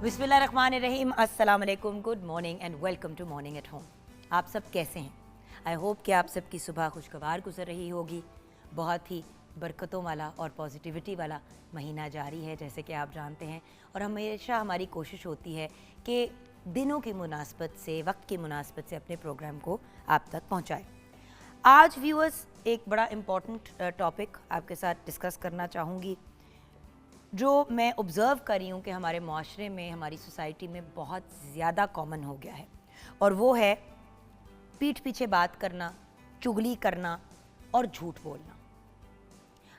बिस्मिल्लाहिर्रहमानिर्रहीम, अस्सलाम वालेकुम, good morning and welcome to morning at home. आप सब कैसे हैं? आई होप कि आप सबकी सुबह खुशगवार गुजर रही होगी। बहुत ही बरकतों वाला और पॉजिटिविटी वाला महीना जारी है, जैसे कि आप जानते हैं, और हमेशा हमारी कोशिश होती है कि दिनों की मुनासबत से, वक्त की मुनासबत से अपने प्रोग्राम को आप तक पहुँचाएँ। आज व्यूअर्स एक बड़ा इम्पॉर्टेंट टॉपिक आपके साथ डिस्कस करना चाहूँगी, जो मैं ऑब्ज़र्व कर रही हूँ कि हमारे माशरे में, हमारी सोसाइटी में बहुत ज़्यादा कॉमन हो गया है, और वो है पीठ पीछे बात करना, चुगली करना और झूठ बोलना।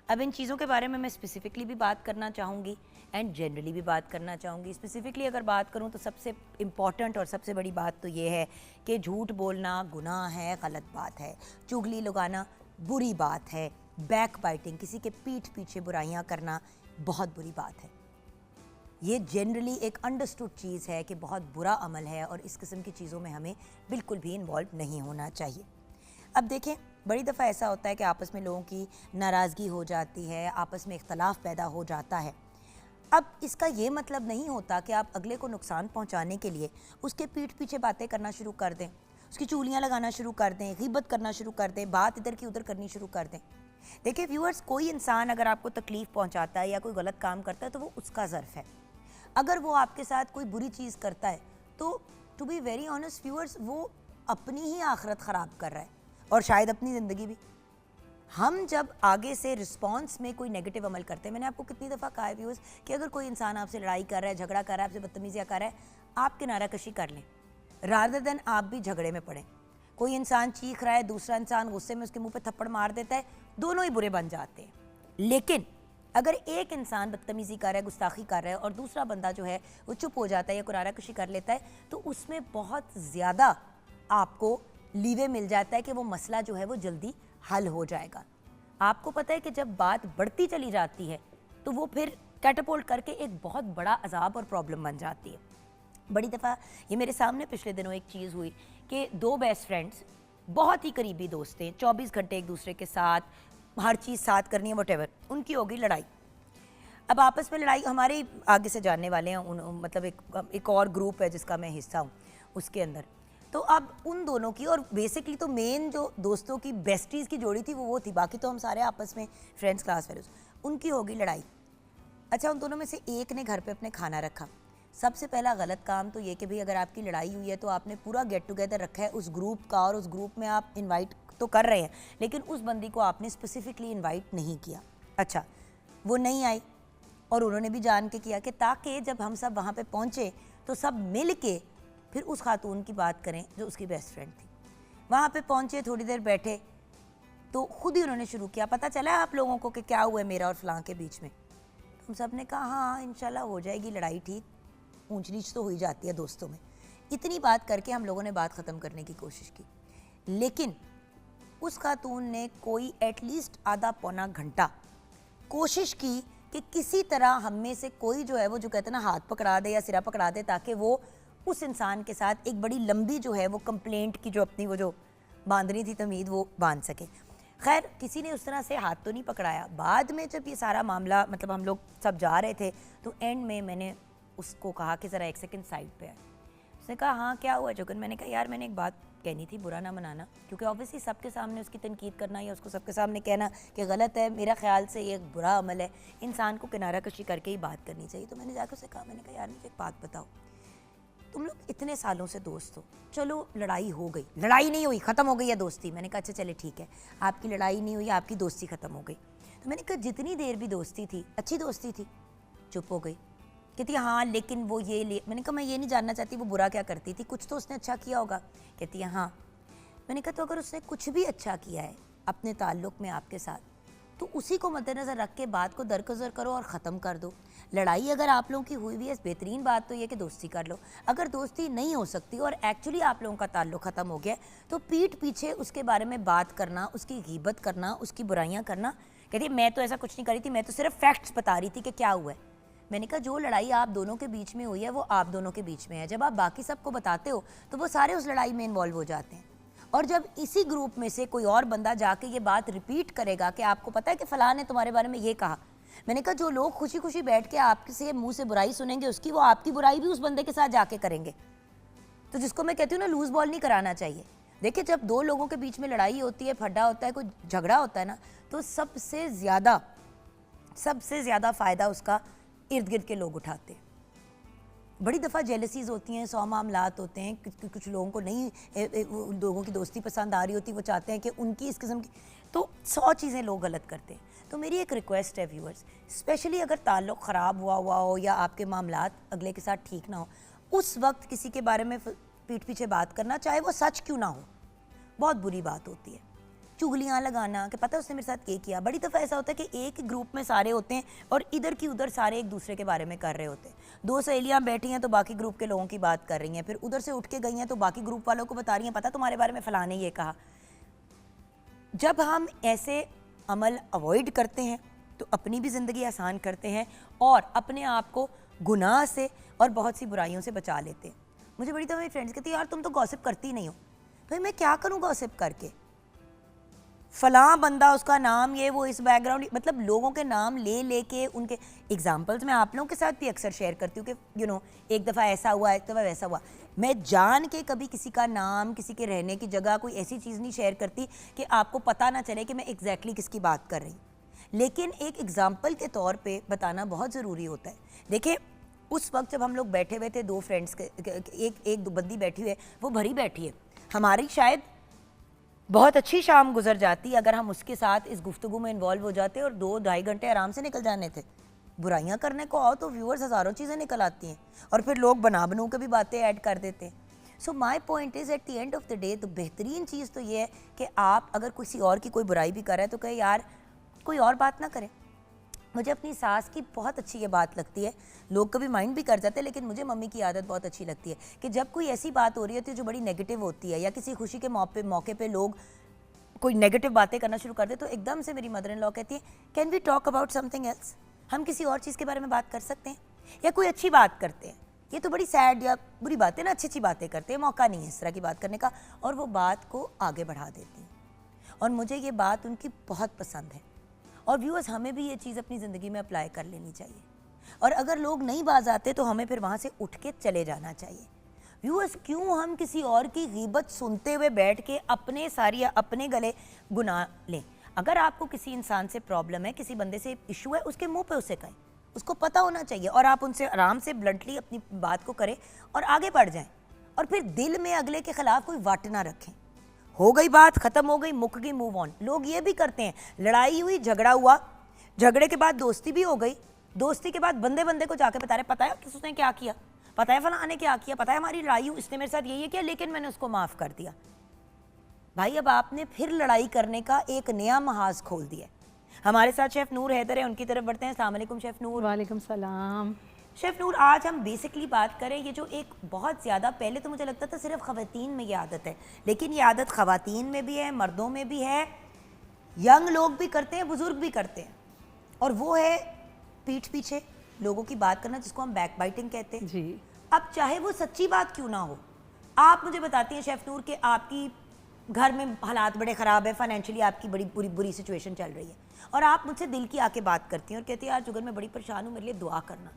अब इन चीज़ों के बारे में मैं स्पेसिफ़िकली भी बात करना चाहूँगी एंड जनरली भी बात करना चाहूँगी। स्पेसिफ़िकली अगर बात करूँ तो सबसे इम्पॉर्टेंट और सबसे बड़ी बात तो ये है कि झूठ बोलना गुनाह है, गलत बात है। चुगली लगाना बुरी बात है। बैक बाइटिंग, किसी के पीठ पीछे बुराइयाँ करना बहुत बुरी बात है। ये जनरली एक अंडरस्टूड चीज़ है कि बहुत बुरा अमल है और इस किस्म की चीज़ों में हमें बिल्कुल भी इन्वॉल्व नहीं होना चाहिए। अब देखें, बड़ी दफ़ा ऐसा होता है कि आपस में लोगों की नाराज़गी हो जाती है, आपस में इख्तलाफ पैदा हो जाता है। अब इसका ये मतलब नहीं होता कि आप अगले को नुकसान पहुंचाने के लिए उसके पीठ पीछे बातें करना शुरू कर दें, उसकी चूलियाँ लगाना शुरू कर दें, ग़ीबत करना शुरू कर दें, बात इधर की उधर करनी शुरू कर दें। देखिए व्यूअर्स, कोई इंसान अगर आपको तकलीफ़ पहुंचाता है या कोई गलत काम करता है तो वो उसका ज़र्फ़ है। अगर वो आपके साथ कोई बुरी चीज़ करता है तो to be very honest viewers, वो अपनी ही आखिरत ख़राब कर रहा है और शायद अपनी ज़िंदगी भी। हम जब आगे से रिस्पॉन्स में कोई नेगेटिव अमल करते हैं, मैंने आपको कितनी दफ़ा कहा है व्यूअर्स कि अगर कोई इंसान आपसे लड़ाई कर रहा है, झगड़ा कर रहा है, आपसे बदतमीज़ियाँ कर रहा है, आप किनारा कशी कर लें रादर देन आप भी झगड़े में पड़ें। कोई इंसान चीख रहा है, दूसरा इंसान गुस्से में उसके मुंह पे थप्पड़ मार देता है, दोनों ही बुरे बन जाते हैं। लेकिन अगर एक इंसान बदतमीज़ी कर रहा है, गुस्ताखी कर रहा है और दूसरा बंदा जो है वो चुप हो जाता है या कुरारा कशी कर लेता है, तो उसमें बहुत ज़्यादा आपको लीवे मिल जाता है कि वो मसला जो है वो जल्दी हल हो जाएगा। आपको पता है कि जब बात बढ़ती चली जाती है तो वो फिर कैटापोल्ट करके एक बहुत बड़ा अजाब और प्रॉब्लम बन जाती है। बड़ी दफ़ा ये मेरे सामने पिछले दिनों एक चीज़ हुई कि दो बेस्ट फ्रेंड्स, बहुत ही करीबी दोस्त हैं, 24 घंटे एक दूसरे के साथ, हर चीज़ साथ करनी है, वटेवर, उनकी हो गई लड़ाई। अब आपस में लड़ाई, हमारे आगे से जानने वाले हैं, मतलब एक और ग्रुप है जिसका मैं हिस्सा हूँ उसके अंदर। तो अब उन दोनों की, और बेसिकली तो मेन जो दोस्तों की बेस्टीज़ की जोड़ी थी वो थी, बाकी तो हम सारे आपस में फ्रेंड्स, क्लास फेलोज, उनकी हो गई लड़ाई। अच्छा, उन दोनों में से एक ने घर पे अपने खाना रखा। सबसे पहला गलत काम तो ये कि भाई अगर आपकी लड़ाई हुई है तो आपने पूरा गेट टुगेदर रखा है उस ग्रुप का, और उस ग्रुप में आप इनवाइट तो कर रहे हैं लेकिन उस बंदी को आपने स्पेसिफिकली इनवाइट नहीं किया। अच्छा, वो नहीं आई और उन्होंने भी जान के किया कि ताकि जब हम सब वहाँ पे पहुँचे तो सब मिल के फिर उस खातून की बात करें जो उसकी बेस्ट फ्रेंड थी। वहाँ पे पहुँचे, थोड़ी देर बैठे तो खुद ही उन्होंने शुरू किया, पता चला आप लोगों को कि क्या हुआ है मेरा और फलां के बीच में। हम सब ने कहा हाँ इंशाल्लाह हो जाएगी लड़ाई ठीक, ऊंच नीच तो हो ही जाती है दोस्तों में। इतनी बात करके हम लोगों ने बात ख़त्म करने की कोशिश की, लेकिन उस खातून ने कोई एटलीस्ट आधा पौना घंटा कोशिश की कि किसी तरह हम में से कोई जो है वो, जो कहते हैं ना, हाथ पकड़ा दे या सिरा पकड़ा दे, ताकि वो उस इंसान के साथ एक बड़ी लंबी जो है वो कंप्लेंट की जो अपनी वो जो बांधनी थी तमीद, वो बांध सके। खैर किसी ने उस तरह से हाथ तो नहीं पकड़ाया। बाद में जब ये सारा मामला, मतलब हम लोग सब जा रहे थे तो एंड में मैंने उसको कहा कि ज़रा एक सेकंड साइड पे आए। उसने कहा हाँ क्या हुआ जोगन? मैंने कहा यार मैंने एक बात कहनी थी, बुरा ना मनाना, क्योंकि ऑब्वियसली सबके सामने उसकी तनकीद करना या उसको सबके सामने कहना कि गलत है, मेरा ख्याल से ये एक बुरा अमल है, इंसान को किनारा कशी करके ही बात करनी चाहिए। तो मैंने जाकर उससे कहा, मैंने कहा यार मुझे एक बात बताओ, तुम लोग इतने सालों से दोस्त हो, चलो लड़ाई हो गई, लड़ाई नहीं हुई, ख़त्म हो गई है दोस्ती। मैंने कहा अच्छा चले ठीक है, आपकी लड़ाई नहीं हुई, आपकी दोस्ती ख़त्म हो गई। तो मैंने कहा जितनी देर भी दोस्ती थी अच्छी दोस्ती थी। चुप हो गई। कहती है हाँ लेकिन वो ये मैंने कहा मैं ये नहीं जानना चाहती वो बुरा क्या करती थी, कुछ तो उसने अच्छा किया होगा। कहती है हाँ। मैंने कहा तो अगर उसने कुछ भी अच्छा किया है अपने ताल्लुक़ में आपके साथ, तो उसी को मद्देनज़र रख के बात को दरगुजर करो और ख़त्म कर दो। लड़ाई अगर आप लोगों की हुई हुई है, बेहतरीन बात तो ये कि दोस्ती कर लो। अगर दोस्ती नहीं हो सकती और एक्चुअली आप लोगों का ताल्लुक़ ख़त्म हो गया, तो पीठ पीछे उसके बारे में बात करना, उसकी ग़ीबत करना, उसकी बुराइयाँ करना। कहती मैं तो ऐसा कुछ नहीं करी थी, मैं तो सिर्फ फैक्ट्स बता रही थी कि क्या हुआ है। मैंने कहा जो लड़ाई आप दोनों के बीच में हुई है वो आप दोनों के बीच में है। जब आप बाकी सबको बताते हो तो वो सारे उस लड़ाई में इन्वॉल्व हो जाते हैं, और जब इसी ग्रुप में से कोई और बंदा जाके ये बात रिपीट करेगा कि आपको पता है कि फ़लाँ ने तुम्हारे बारे में ये कहा, मैंने कहा जो लोग खुशी खुशी बैठ के आपसे मुंह से बुराई सुनेंगे उसकी, वो आपकी बुराई भी उस बंदे के साथ जाके करेंगे। तो जिसको मैं कहती हूँ ना, लूज बॉल नहीं कराना चाहिए। देखिए जब दो लोगों के बीच में लड़ाई होती है, फड्डा होता है, कोई झगड़ा होता है ना, तो सबसे ज़्यादा फ़ायदा उसका इर्द गिर्द के लोग उठाते हैं। बड़ी दफ़ा जेलसीज होती हैं, 100 मामलात होते हैं, कुछ लोगों को नहीं लोगों की दोस्ती पसंद आ रही होती, वो चाहते हैं कि उनकी इस किस्म की, तो 100 चीज़ें लोग गलत करते हैं। तो मेरी एक रिक्वेस्ट है व्यूअर्स, स्पेशली अगर ताल्लुक़ ख़राब हुआ हो या आपके मामलात अगले के साथ ठीक ना हो, उस वक्त किसी के बारे में पीठ पीछे बात करना, चाहे वो सच क्यों ना हो, बहुत बुरी बात होती है। चुगलियाँ लगाना कि पता है उसने मेरे साथ ये किया। बड़ी दफ़ा ऐसा होता है कि एक ग्रुप में सारे होते हैं और इधर की उधर सारे एक दूसरे के बारे में कर रहे होते हैं। 2 सहेलियाँ बैठी हैं तो बाकी ग्रुप के लोगों की बात कर रही हैं, फिर उधर से उठ के गई हैं तो बाकी ग्रुप वालों को बता रही हैं, पता तुम्हारे बारे में फ़लाँ ने ये कहा। जब हम ऐसे अमल अवॉइड करते हैं तो अपनी भी ज़िंदगी आसान करते हैं और अपने आप को गुनाह से और बहुत सी बुराइयों से बचा लेते हैं। मुझे बड़ी दफ़ा मेरी फ्रेंड्स कहती है यार तुम तो गॉसिप करती नहीं हो। भाई मैं क्या करूँ गॉसिप करके, फलां बंदा, उसका नाम ये वो, इस बैकग्राउंड, मतलब लोगों के नाम ले लेके उनके एग्जाम्पल्स मैं आप लोगों के साथ भी अक्सर शेयर करती हूँ कि एक दफ़ा ऐसा हुआ, एक दफ़ा वैसा हुआ। मैं जान के कभी किसी का नाम, किसी के रहने की जगह, कोई ऐसी चीज़ नहीं शेयर करती कि आपको पता ना चले कि मैं एग्जैक्टली किसकी बात कर रही हूँ, लेकिन एक एग्ज़ाम्पल के तौर पर बताना बहुत ज़रूरी होता है। देखिए उस वक्त जब हम लोग बैठे हुए थे, 2 फ्रेंड्स के, एक बंदी बैठी हुई है, वो भरी बैठी है, हमारी शायद बहुत अच्छी शाम गुजर जाती अगर हम उसके साथ इस गुफ्तगू में इन्वॉल्व हो जाते और 2-2.5 घंटे आराम से निकल जाने थे। बुराइयां करने को आओ तो व्यूअर्स हज़ारों चीज़ें निकल आती हैं और फिर लोग बनू के भी बातें ऐड कर देते हैं। So my point is at the end of the day, तो बेहतरीन चीज़ तो ये है कि आप अगर किसी और की कोई बुराई भी कर रहे हैं तो कहे यार कोई और बात ना करें। मुझे अपनी सास की बहुत अच्छी ये बात लगती है, लोग कभी माइंड भी कर जाते हैं, लेकिन मुझे मम्मी की आदत बहुत अच्छी लगती है कि जब कोई ऐसी बात हो रही होती है जो बड़ी नेगेटिव होती है या किसी खुशी के मौके पे लोग कोई नेगेटिव बातें करना शुरू कर दे, तो एकदम से मेरी मदर इन लॉ कहती है can we talk about something else, हम किसी और चीज़ के बारे में बात कर सकते हैं, या कोई अच्छी बात करते हैं, ये तो बड़ी सैड या बुरी बातें ना, अच्छी अच्छी बातें करते हैं, मौका नहीं है इस तरह की बात करने का, और वो बात को आगे बढ़ा देती हैं। और मुझे ये बात उनकी बहुत पसंद है और व्यूअर्स हमें भी ये चीज़ अपनी ज़िंदगी में अप्लाई कर लेनी चाहिए। और अगर लोग नहीं बाज आते तो हमें फिर वहाँ से उठ के चले जाना चाहिए। व्यूअर्स क्यों हम किसी और की गीबत सुनते हुए बैठ के अपने सारी या अपने गले गुनाह लें। अगर आपको किसी इंसान से प्रॉब्लम है, किसी बंदे से इशू है, उसके मुंह पे उसे कहें, उसको पता होना चाहिए और आप उनसे आराम से ब्लंटली अपनी बात को करें और आगे बढ़ जाएं। और फिर दिल में अगले के खिलाफ कोई वाट ना रखें। हो गई बात, ख़त्म हो गई, मुक गई, मूव ऑन। लोग ये भी करते हैं, लड़ाई हुई, झगड़ा हुआ, झगड़े के बाद दोस्ती भी हो गई, दोस्ती के बाद बंदे को जाके बता रहे पता है कि उसने क्या किया, पता है फलाने क्या किया, पता है हमारी लड़ाई हुई, इसने मेरे साथ ये किया लेकिन मैंने उसको माफ़ कर दिया। भाई अब आपने फिर लड़ाई करने का एक नया महाज खोल दिया। हमारे साथ शेफ़ नूर हैदर है, उनकी तरफ बढ़ते हैं। अस्सलाम वालेकुम शेफ़ नूर। वालेकुम सलाम। शेफ़ नूर, आज हम बेसिकली बात करें, ये जो एक बहुत ज़्यादा, पहले तो मुझे लगता था सिर्फ ख़वातीन में ये आदत है, लेकिन ये आदत ख़वातीन में भी है, मर्दों में भी है, यंग लोग भी करते हैं, बुज़ुर्ग भी करते हैं, और वो है पीठ पीछे लोगों की बात करना, जिसको हम बैक बाइटिंग कहते हैं जी। अब चाहे वो सच्ची बात क्यों ना हो, आप मुझे बताती हैं शेफ़ नूर कि आपकी घर में हालात बड़े ख़राब है, फाइनेंशियली आपकी बड़ी बुरी सिचुएशन चल रही है, और आप मुझसे दिल की आके बात करती हैं और कहती हैं यार जुगल मैं बड़ी परेशान हूँ, मेरे लिए दुआ करना।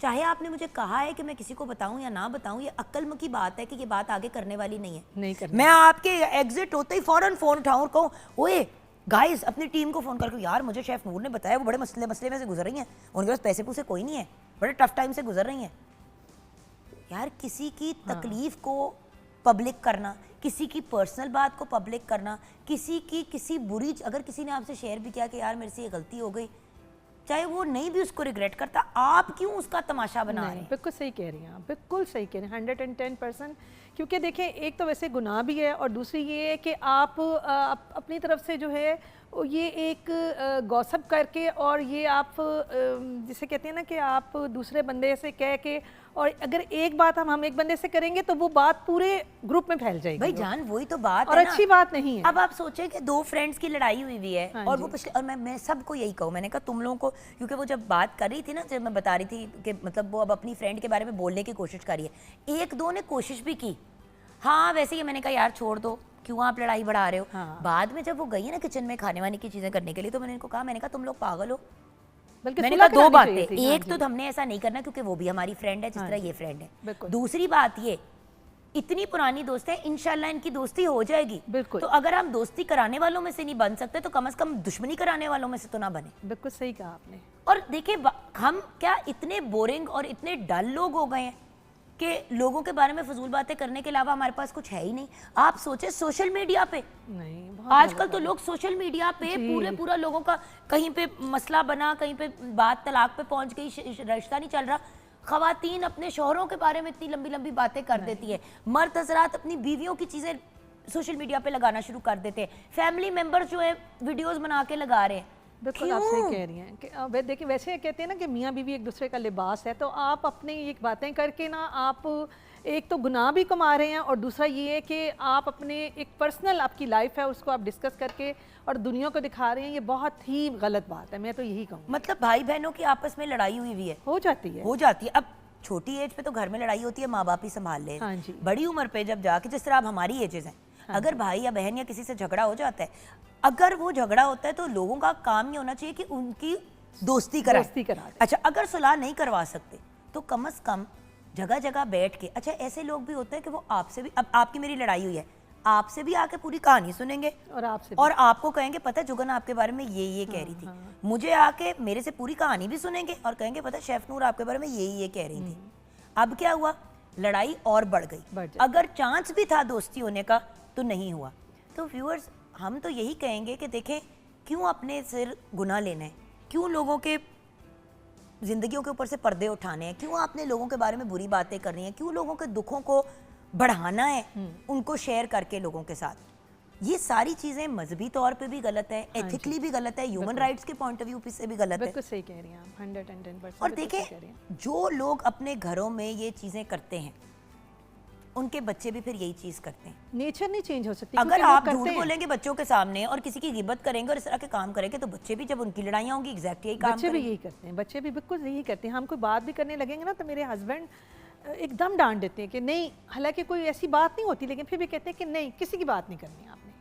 चाहे आपने मुझे कहा है कि मैं किसी को बताऊं या ना बताऊं, ये अक्ल की बात है कि ये बात आगे करने वाली नहीं है। नहीं करने। मैं आपके एग्जिट होते ही फौरन फ़ोन उठाऊं और कहूँ ओए गाइस, अपनी टीम को फ़ोन करके यार मुझे शेफ़ नूर ने बताया वो बड़े मसले में से गुजर रही हैं, उनके पास पैसे पूसे कोई नहीं है, बड़े टफ टाइम से गुजर रही हैं। यार किसी की तकलीफ़ को पब्लिक करना, किसी की पर्सनल बात को पब्लिक करना, किसी बुरी, अगर किसी ने आपसे शेयर भी किया कि यार मेरे से ये गलती हो गई, चाहे वो नहीं भी उसको रिग्रेट करता, आप क्यों उसका तमाशा बना रहे हैं? बिल्कुल सही कह रही हैं आप, बिल्कुल सही कह रही हैं, 110%। क्योंकि देखें, एक तो वैसे गुनाह भी है और दूसरी ये है कि आप अपनी तरफ से जो है ये एक गॉसिप करके, और ये आप जिसे कहते हैं ना कि आप दूसरे बंदे से कह के, और अगर एक बात हम एक बंदे से करेंगे तो वो बात पूरे ग्रुप में फैल जाएगी। भाई जान वही तो बात और है ना, अच्छी बात नहीं है। अब आप सोचें कि 2 फ्रेंड्स की लड़ाई हुई है, हाँ और वो पिछले, और मैं सबको यही कहूँ, मैंने कहा तुम लोगों को, क्योंकि वो जब बात कर रही थी ना, जब मैं बता रही थी कि मतलब वो अब अपनी फ्रेंड के बारे में बोलने की कोशिश कर रही है, 1-2 ने कोशिश भी की, हाँ वैसे ही मैंने कहा यार छोड़ दो, क्यों आप लड़ाई बढ़ा रहे हो। हाँ। बाद में जब वो गई है ना किचन में खाने वाने की चीज़ें करने के लिए, तो मैंने इनको कहा, मैंने कहा तुम लोग पागल हो, बल्कि मैंने सुलह कहा दो करानी चाहिए बातें, थी, हाँ एक जी। तो हमने ऐसा नहीं करना क्योंकि वो भी हमारी फ्रेंड है जिस हाँ तरह जी, ये फ्रेंड है। बिल्कुल। दूसरी बात ये, इतनी पुरानी दोस्त है, इंशाल्लाह इनकी दोस्ती हो जाएगी। बिल्कुल। तो अगर हम दोस्ती कराने वालों में से नहीं बन सकते तो कम से कम दुश्मनी कराने वालों में से तो ना बने। बिल्कुल सही कहा आपने। और देखिए हम क्या इतने बोरिंग और इतने डल लोग हो गए हैं कि लोगों के बारे में फजूल बातें करने के अलावा हमारे पास कुछ है ही नहीं। आप सोचे सोशल मीडिया पे, नहीं, बहुत आजकल गलत तो बात लोग सोशल मीडिया पे जी। पूरा लोगों का कहीं पे मसला बना, कहीं पे बात तलाक पे पहुंच गई, रिश्ता नहीं चल रहा, खवातीन अपने शौहरों के बारे में इतनी लंबी लंबी बातें कर देती है, मर्द हजरात अपनी बीवियों की चीजें सोशल मीडिया पे लगाना शुरू कर देते हैं, फैमिली मेंबर्स जो है वीडियोस बना के लगा रहे हैं। बिल्कुल आप सही कह रही हैं कि देखिए वैसे कहते हैं ना कि मियाँ बीवी एक दूसरे का लिबास है, तो आप अपनी ये बातें करके ना आप एक तो गुनाह भी कमा रहे हैं और दूसरा ये है कि आप अपने एक पर्सनल आपकी लाइफ है उसको आप डिस्कस करके और दुनिया को दिखा रहे हैं। ये बहुत ही गलत बात है, मैं तो यही कहूँ। मतलब भाई बहनों की आपस में लड़ाई हुई है, हो जाती है। हो जाती है। अब छोटी एज पे तो घर में लड़ाई होती है, माँ बाप ही संभाल ले। हाँ जी। बड़ी उम्र पे जब जाके, जिस तरह अब हमारी एजेस हैं, अगर भाई या बहन या किसी से झगड़ा हो जाता है, अगर वो झगड़ा होता है तो लोगों का काम ये होना चाहिए कि उनकी दोस्ती करा दें। अच्छा, अगर सुलह नहीं करवा सकते तो कम से कम जगह जगह बैठ के, अच्छा ऐसे लोग भी होते हैं कि वो आपसे भी, अब आपकी मेरी लड़ाई हुई है, आपसे भी आके पूरी कहानी सुनेंगे और आपको कहेंगे पता है जुगन आपके बारे में ये कह रही थी, मुझे आके मेरे से पूरी कहानी भी सुनेंगे और कहेंगे पता है शेफ नूर आपके बारे में ये कह रही थी। अब क्या हुआ, लड़ाई और बढ़ गई। अगर चांस भी था दोस्ती होने का तो नहीं हुआ। तो व्यूअर्स, हम तो यही कहेंगे कि देखें, क्यों अपने सिर गुनाह लेना है, क्यों लोगों के जिंदगियों के ऊपर से पर्दे उठाने हैं, क्यों आपने लोगों के बारे में बुरी बातें करनी है, क्यों लोगों के दुखों को बढ़ाना है उनको शेयर करके लोगों के साथ। ये सारी चीजें मजहबी तौर पे भी गलत है, एथिकली भी गलत है, ह्यूमन राइट्स के पॉइंट ऑफ व्यू से भी गलत है। बिल्कुल सही कह रही हैं आप, 110%। और देखें, जो लोग अपने घरों में ये चीजें करते हैं उनके बच्चे भी फिर यही चीज करते हैं। नेचर नहीं चेंज हो सकती। अगर आप झूठ बोलेंगे बच्चों के सामने और किसी की गिबत करेंगे और इस तरह के काम करेंगे तो बच्चे भी, जब उनकी लड़ाइयाँ होंगी, एग्जैक्ट यही काम बच्चे भी यही करते हैं, बच्चे भी बिल्कुल यही करते हैं। हम कोई बात भी करने लगेंगे ना तो मेरे हस्बैंड एकदम डांट देते हैं कि नहीं, हालांकि कोई ऐसी बात नहीं होती लेकिन फिर भी कहते हैं कि नहीं, किसी की बात नहीं करनी आपने।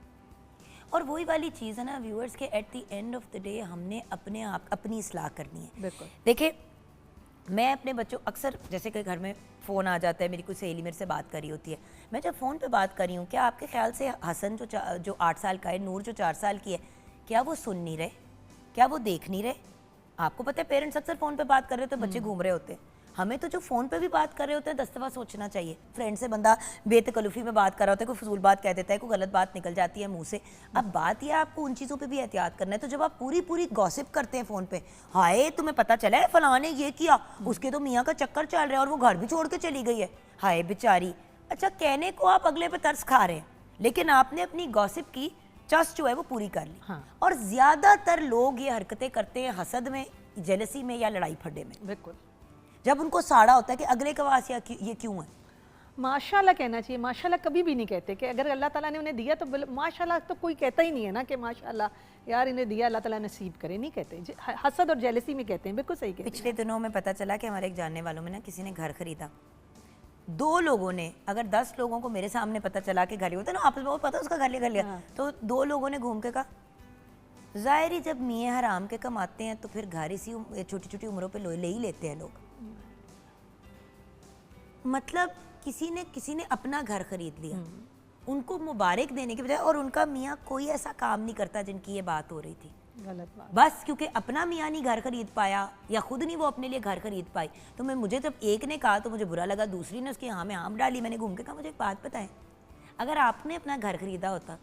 और वही वाली चीज़ है ना व्यूअर्स के, eight the end of the day हमने अपने आप अपनी इस्लाह करनी है। बिल्कुल। देखिए, मैं अपने बच्चों, अक्सर जैसे कि घर में फ़ोन आ जाता है, मेरी कोई सहेली मेरे से बात कर रही होती है, मैं जब फ़ोन पे बात कर रही हूँ, क्या आपके ख्याल से हसन जो 8 साल का है, नूर जो 4 साल की है, क्या वो सुन नहीं रहे, क्या वो देख नहीं रहे? आपको पता है पेरेंट्स अक्सर फ़ोन पे बात कर रहे होते हैं, बच्चे घूम रहे होते हैं। हमें तो जो फ़ोन पे भी बात कर रहे होते हैं 10 दफ़ा सोचना चाहिए। फ्रेंड से बंदा बेतकल्लुफ़ी में बात कर रहा होता है, कोई फजूल बात कह देता है, कोई गलत बात निकल जाती है मुंह से। अब बात यह है, आपको उन चीज़ों पे भी एहतियात करना है। तो जब आप पूरी गॉसिप करते हैं फ़ोन पे, हाय तुम्हें पता चला है फलां ने ये किया, उसके तो मियाँ का चक्कर चल रहा है और वो घर भी छोड़ के चली गई है, हाय बेचारी। अच्छा, कहने को आप अगले पे तरस खा रहे हैं, लेकिन आपने अपनी गॉसिप की चस जो है वो पूरी कर ली। हाँ। और ज़्यादातर लोग ये हरकतें करते हैं हसद में, जेलसी में या लड़ाई फड्डे में, बिल्कुल। जब उनको साड़ा होता है कि अगले का वासिया ये क्यों है। माशाल्लाह कहना चाहिए, माशाल्लाह कभी भी नहीं कहते कि अगर अल्लाह ताला ने उन्हें दिया तो माशाल्लाह तो कोई कहता ही नहीं है ना कि माशाल्लाह यार इन्हें दिया, अल्लाह ताला नसीब करे, नहीं कहते। हसद और जेलसी में कहते हैं। बिल्कुल सही कहते हैं। पिछले दिनों में पता चला कि हमारे एक जानने वालों में ना किसी ने घर खरीदा, 2 लोगों ने, अगर 10 लोगों को मेरे सामने पता चला कि घर होता है ना आपस में, वो पता उसका घर लिया, तो 2 लोगों ने घूम के कहा ज़ाहिर ही जब मियाँ हराम के कमाते हैं तो फिर घर इसी छोटी छोटी उम्रों पे ले ही लेते हैं लोग। मतलब किसी ने अपना घर खरीद लिया, उनको मुबारक देने के बजाय, और उनका मियाँ कोई ऐसा काम नहीं करता जिनकी ये बात हो रही थी। गलत बात। बस क्योंकि अपना मियाँ नहीं घर खरीद पाया या खुद नहीं वो अपने लिए घर खरीद पाई, तो मुझे जब एक ने कहा तो मुझे बुरा लगा, दूसरी ने उसकी हाँ में आम डाली। मैंने घूम के कहा मुझे एक बात पता है, अगर आपने अपना घर खरीदा होता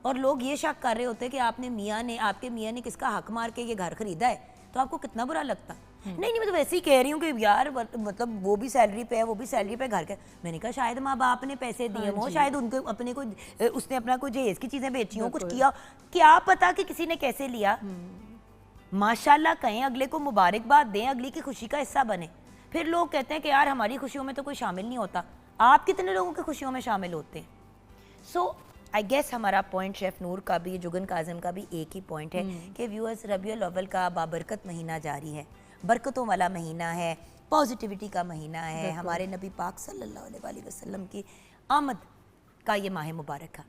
और लोग ये शक कर रहे होते कि आपके मियाँ ने किसका हक मार के ये घर खरीदा है, तो आपको कितना बुरा लगता। नहीं मैं तो वैसे ही कह रही हूँ कि यार मतलब वो भी सैलरी पे है, वो भी सैलरी पे घर के। मैंने कहा शायद माँ बाप ने पैसे दिए हो, शायद उनके अपने कोई उसने अपना कोई जहेज की चीजें बेची हो, कुछ किया, क्या पता कि किसी ने कैसे लिया। माशाल्लाह कहें, अगले को मुबारकबाद दें, अगली की खुशी का हिस्सा बने। फिर लोग कहते हैं कि यार हमारी खुशियों में तो कोई शामिल नहीं होता। आप कितने लोगों की खुशियों में शामिल होते हैं? सो आई गेस हमारा पॉइंट शेफ नूर का भी, जुगन काजिम का भी एक ही पॉइंट है कि व्यूअर्स, रबीउल अव्वल का बाबरकत महीना जारी है, बरकतों वाला महीना है, पॉजिटिविटी का महीना है, हमारे नबी पाक सल्लल्लाहु अलैहि वसल्लम की आमद का ये माह मुबारक है।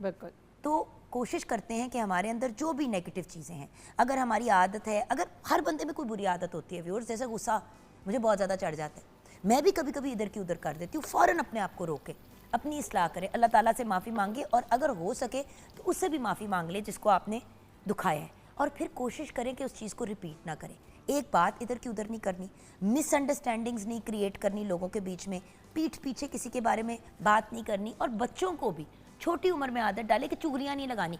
तो कोशिश करते हैं कि हमारे अंदर जो भी नेगेटिव चीज़ें हैं, अगर हमारी आदत है, अगर हर बंदे में कोई बुरी आदत होती है व्यूअर्स, जैसे गुस्सा मुझे बहुत ज़्यादा चढ़ जाता है, मैं भी कभी कभी इधर की उधर कर देती हूँ, फ़ौरन अपने आप को रोके, अपनी इस्लाह करें, अल्लाह ताला से माफ़ी मांगे और अगर हो सके तो उससे भी माफ़ी मांग ले जिसको आपने दुखाया है, और फिर कोशिश करें कि उस चीज़ को रिपीट ना करें। एक बात इधर की उधर नहीं करनी, मिसअंडरस्टैंडिंग्स नहीं क्रिएट करनी लोगों के बीच में, पीठ पीछे किसी के बारे में बात नहीं करनी, और बच्चों को भी छोटी उम्र में आदत डाले कि चुगलियाँ नहीं लगानी,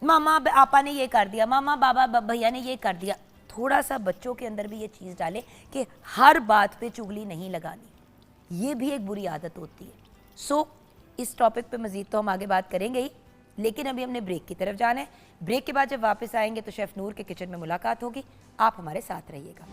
मामा आपा ने ये कर दिया, मामा बाबा भैया ने ये कर दिया। थोड़ा सा बच्चों के अंदर भी ये चीज़ डाले कि हर बात पे चुगली नहीं लगानी, ये भी एक बुरी आदत होती है। सो इस टॉपिक पे मज़ीद तो हम आगे बात करेंगे ही, लेकिन अभी हमने ब्रेक की तरफ जाना है। ब्रेक के बाद जब वापस आएंगे तो शेफ़ नूर के किचन में मुलाकात होगी, आप हमारे साथ रहिएगा।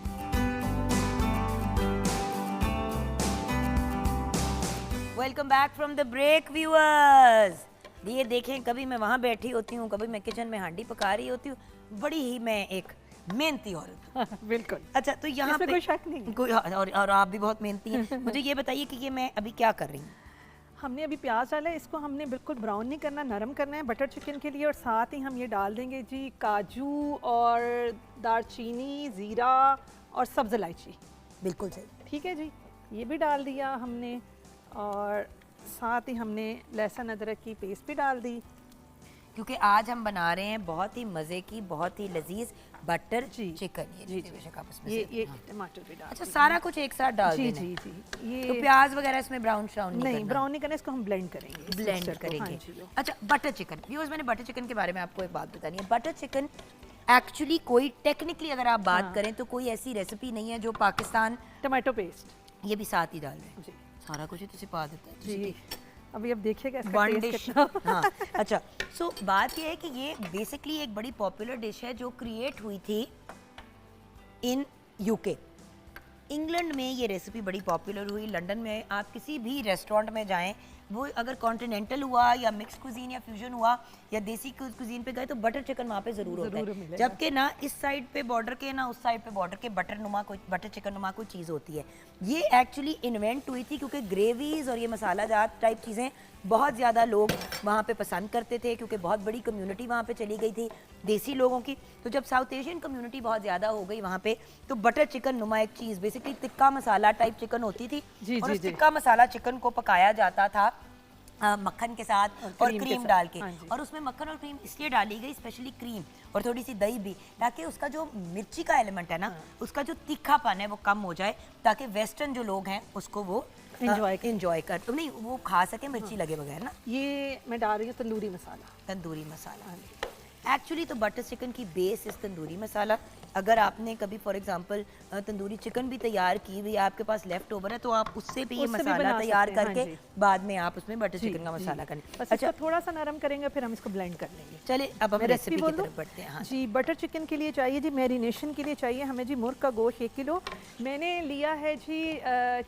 Welcome back from the break viewers. ये देखें, कभी मैं वहाँ बैठी होती हूँ, कभी मैं किचन में हांडी पका रही होती हूँ, बड़ी ही मैं एक मेहनती औरत हूँ। बिल्कुल। अच्छा, तो यहाँ पे कोई शक नहीं, कोई, और आप भी बहुत मेहनती हैं। मुझे ये बताइए कि ये मैं अभी क्या कर रही हूँ। हमने अभी प्याज डाला है, इसको हमने बिल्कुल ब्राउन नहीं करना, नरम करना है बटर चिकन के लिए, और साथ ही हम ये डाल देंगे जी काजू और दालचीनी, ज़ीरा और सब्ज़ इलायची। बिल्कुल सही, ठीक है जी, ये भी डाल दिया हमने, और साथ ही हमने लहसुन अदरक की पेस्ट भी डाल दी, क्योंकि आज हम बना रहे हैं बहुत ही मज़े की, बहुत ही लजीज बटर जी चिकन। जी ये टमाटर भी डाल। अच्छा, सारा कुछ एक साथ डाल जी देना है। जी जी। ये तो प्याज वगैरह इसमें ब्राउन श्राउन नहीं, ब्राउन नहीं करना, इसको हम ब्लेंड करेंगे, ब्लेंड करेंगे। अच्छा, बटर चिकन व्यूअर्स, मैंने बटर चिकन के बारे में आपको एक बात बतानी है। बटर चिकन एक्चुअली कोई टेक्निकली अगर आप बात करें तो कोई ऐसी रेसिपी नहीं है जो पाकिस्तान, टमाटो पेस्ट ये भी साथ ही डाल दें, जी सारा कुछ ही तो सिपा देता है जी। अभी अब देखिएगा इसका वन टेस्ट डिश। कितना। हाँ, अच्छा, सो बात ये है कि ये बेसिकली एक बड़ी पॉपुलर डिश है जो क्रिएट हुई थी इन यूके। इंग्लैंड में ये रेसिपी बड़ी पॉपुलर हुई। लंदन में आप किसी भी रेस्टोरेंट में जाएं, वो अगर कॉन्टिनेंटल हुआ या मिक्स कुजीन या फ्यूजन हुआ या देसी कुजीन पे गए तो बटर चिकन वहाँ पे ज़रूर होता है। जबकि ना इस साइड पे बॉर्डर के ना उस साइड पे बॉर्डर के बटर चिकन नुमा कोई चीज़ होती है। ये एक्चुअली इन्वेंट हुई थी क्योंकि ग्रेवीज और ये मसाला जात टाइप चीज़ें बहुत ज़्यादा लोग वहाँ पे पसंद करते थे, क्योंकि बहुत बड़ी कम्युनिटी वहाँ पे चली गई थी देसी लोगों की। तो जब साउथ एशियन कम्युनिटी बहुत ज़्यादा हो गई वहाँ पे, तो बटर चिकन नुमा एक चीज़ basically tikka masala type chicken होती थी। और उस टिक्का मसाला चिकन को पकाया जाता था मक्खन के साथ और क्रीम डाल के। और उसमें मक्खन और क्रीम इसलिए डाली गई, स्पेशली क्रीम और थोड़ी सी दही भी, ताकि उसका जो मिर्ची का एलिमेंट है ना, उसका जो तीखापन है वो कम हो जाए, ताकि वेस्टर्न जो लोग हैं उसको वो एंजॉय कर, तो नहीं वो खा सके मिर्ची लगे बगैर ना। ये मैं डाल रही हूँ तंदूरी मसाला। तंदूरी मसाला एक्चुअली तो बटर चिकन की बेस इस तंदूरी मसाला। अगर आपने कभी फॉर एग्जांपल तंदूरी चिकन भी तैयार की हुई, आपके पास लेफ्ट ओवर है, तो आप उससे भी ये मसाला तैयार करके बाद में आप उसमें बटर चिकन का मसाला करें। अच्छा, थोड़ा सा नरम करेंगे फिर हम इसको ब्लेंड कर लेंगे। चलिए अब हम रेसिपी की तरफ बढ़ते हैं। हाँ जी, बटर चिकन के लिए चाहिए जी, मैरिनेशन के लिए चाहिए हमें जी मुर्ग का गोश्त 1 किलो। मैंने लिया है जी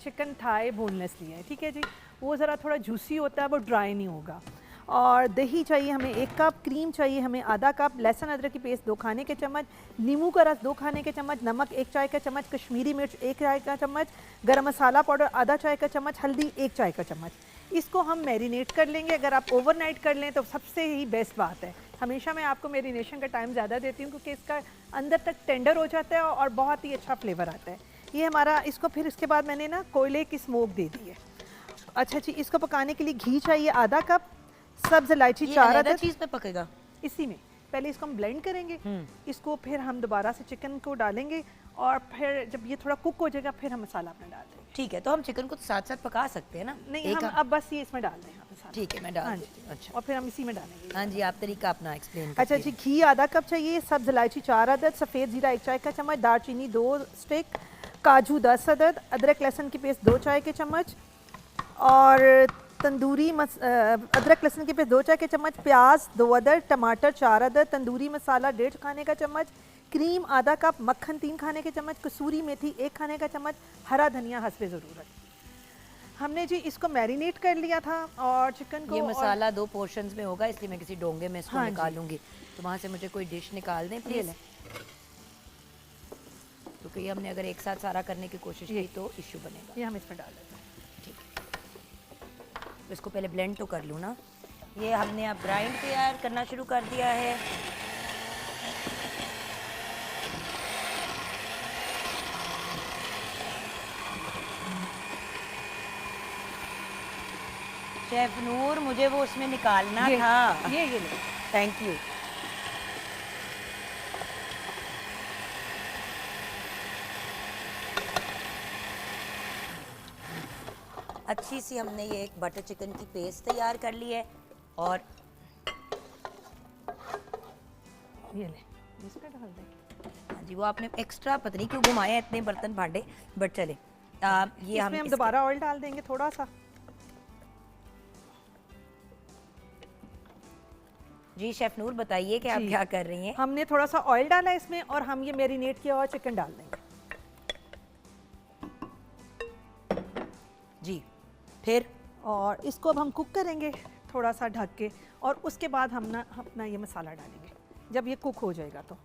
चिकन थाई बोनलेस लिया है, ठीक है जी। वो ज़रा थोड़ा जूसी होता है, वो ड्राई नहीं होगा। और दही चाहिए हमें 1 कप, क्रीम चाहिए हमें आधा कप, लहसुन अदरक की पेस्ट 2 खाने के चम्मच, नींबू का रस 2 खाने के चम्मच, नमक 1 चाय का चम्मच, कश्मीरी मिर्च 1 चाय का चम्मच, गरम मसाला पाउडर आधा चाय का चम्मच, हल्दी 1 चाय का चम्मच। इसको हम मैरिनेट कर लेंगे। अगर आप ओवरनाइट कर लें तो सबसे ही बेस्ट बात है। हमेशा मैं आपको मैरिनेशन का टाइम ज़्यादा देती हूँ क्योंकि इसका अंदर तक टेंडर हो जाता है और बहुत ही अच्छा फ्लेवर आता है। ये हमारा, इसको फिर इसके बाद मैंने ना कोयले की स्मोक दे दी है। अच्छा जी, इसको पकाने के लिए घी चाहिए आधा कप, सब्ज इलायची 4 अदद। चीज़ में पकेगा इसी में पहले इसको हम ब्लेंड करेंगे, इसको फिर हम दोबारा से चिकन को डालेंगे और फिर जब ये थोड़ा कुक हो जाएगा फिर हम मसाला अपना डाल देंगे। ठीक है, तो हम चिकन को तो साथ साथ पका सकते हैं ना? नहीं, हम अब बस ये इसमें डाल दें। ठीक है, मैं डाल देती हूँ। अच्छा, और फिर हम इसी में डालेंगे। हाँ जी, आप तरीका अपना एक्सप्लेन। अच्छा जी, घी आधा कप चाहिए, सब्ज इलायची 4 अदद, सफ़ेद जीरा 1 चाय का चम्मच, दालचीनी 2 स्टिक, काजू 10 अदद, अदरक लहसुन की पेस्ट 2 चाय के चम्मच और तंदूरी अदरक लहसुन की पेस्ट 2 चाय के चम्मच, प्याज 2 अदद, टमाटर 4 अदद, तंदूरी मसाला 1.5 खाने का चम्मच, क्रीम आधा कप, मक्खन 3 खाने के चम्मच, कसूरी मेथी 1 खाने का चम्मच, हरा धनिया हस्बे ज़रूरत। हमने जी इसको मैरिनेट कर लिया था और चिकन को, ये मसाला 2 पोर्शंस में होगा, इसलिए मैं किसी डोंगे में इसको निकालूंगी। तो वहाँ से मुझे कोई डिश निकाल दें प्लीज़, क्योंकि ये हमने अगर एक साथ सारा करने की कोशिश की तो इश्यू बनेगा। ये हम इसमें डाल देते हैं। ठीक है, इसको पहले ब्लेंड तो कर लूँ ना। ये हमने अब ग्राइंड तैयार करना शुरू कर दिया है। शेफ नूर, मुझे वो उसमें निकालना था। ये ले। Thank you. अच्छी सी हमने ये एक बटर चिकन की पेस्ट तैयार कर ली है और ये ले, इसमें डाल देंगे। हाँ जी, वो आपने एक्स्ट्रा पता नहीं क्यों घुमाया इतने बर्तन भांडे, बट चले। ये इसमें हम दोबारा ऑयल डाल देंगे थोड़ा सा। जी शेफ नूर, बताइए कि आप क्या कर रही हैं। हमने थोड़ा सा ऑयल डाला है इसमें और हम ये मैरिनेट किया हुआ चिकन डाल देंगे। जी, फिर और इसको अब हम कुक करेंगे थोड़ा सा ढक के, और उसके बाद हम ना अपना ये मसाला डालेंगे जब ये कुक हो जाएगा तो।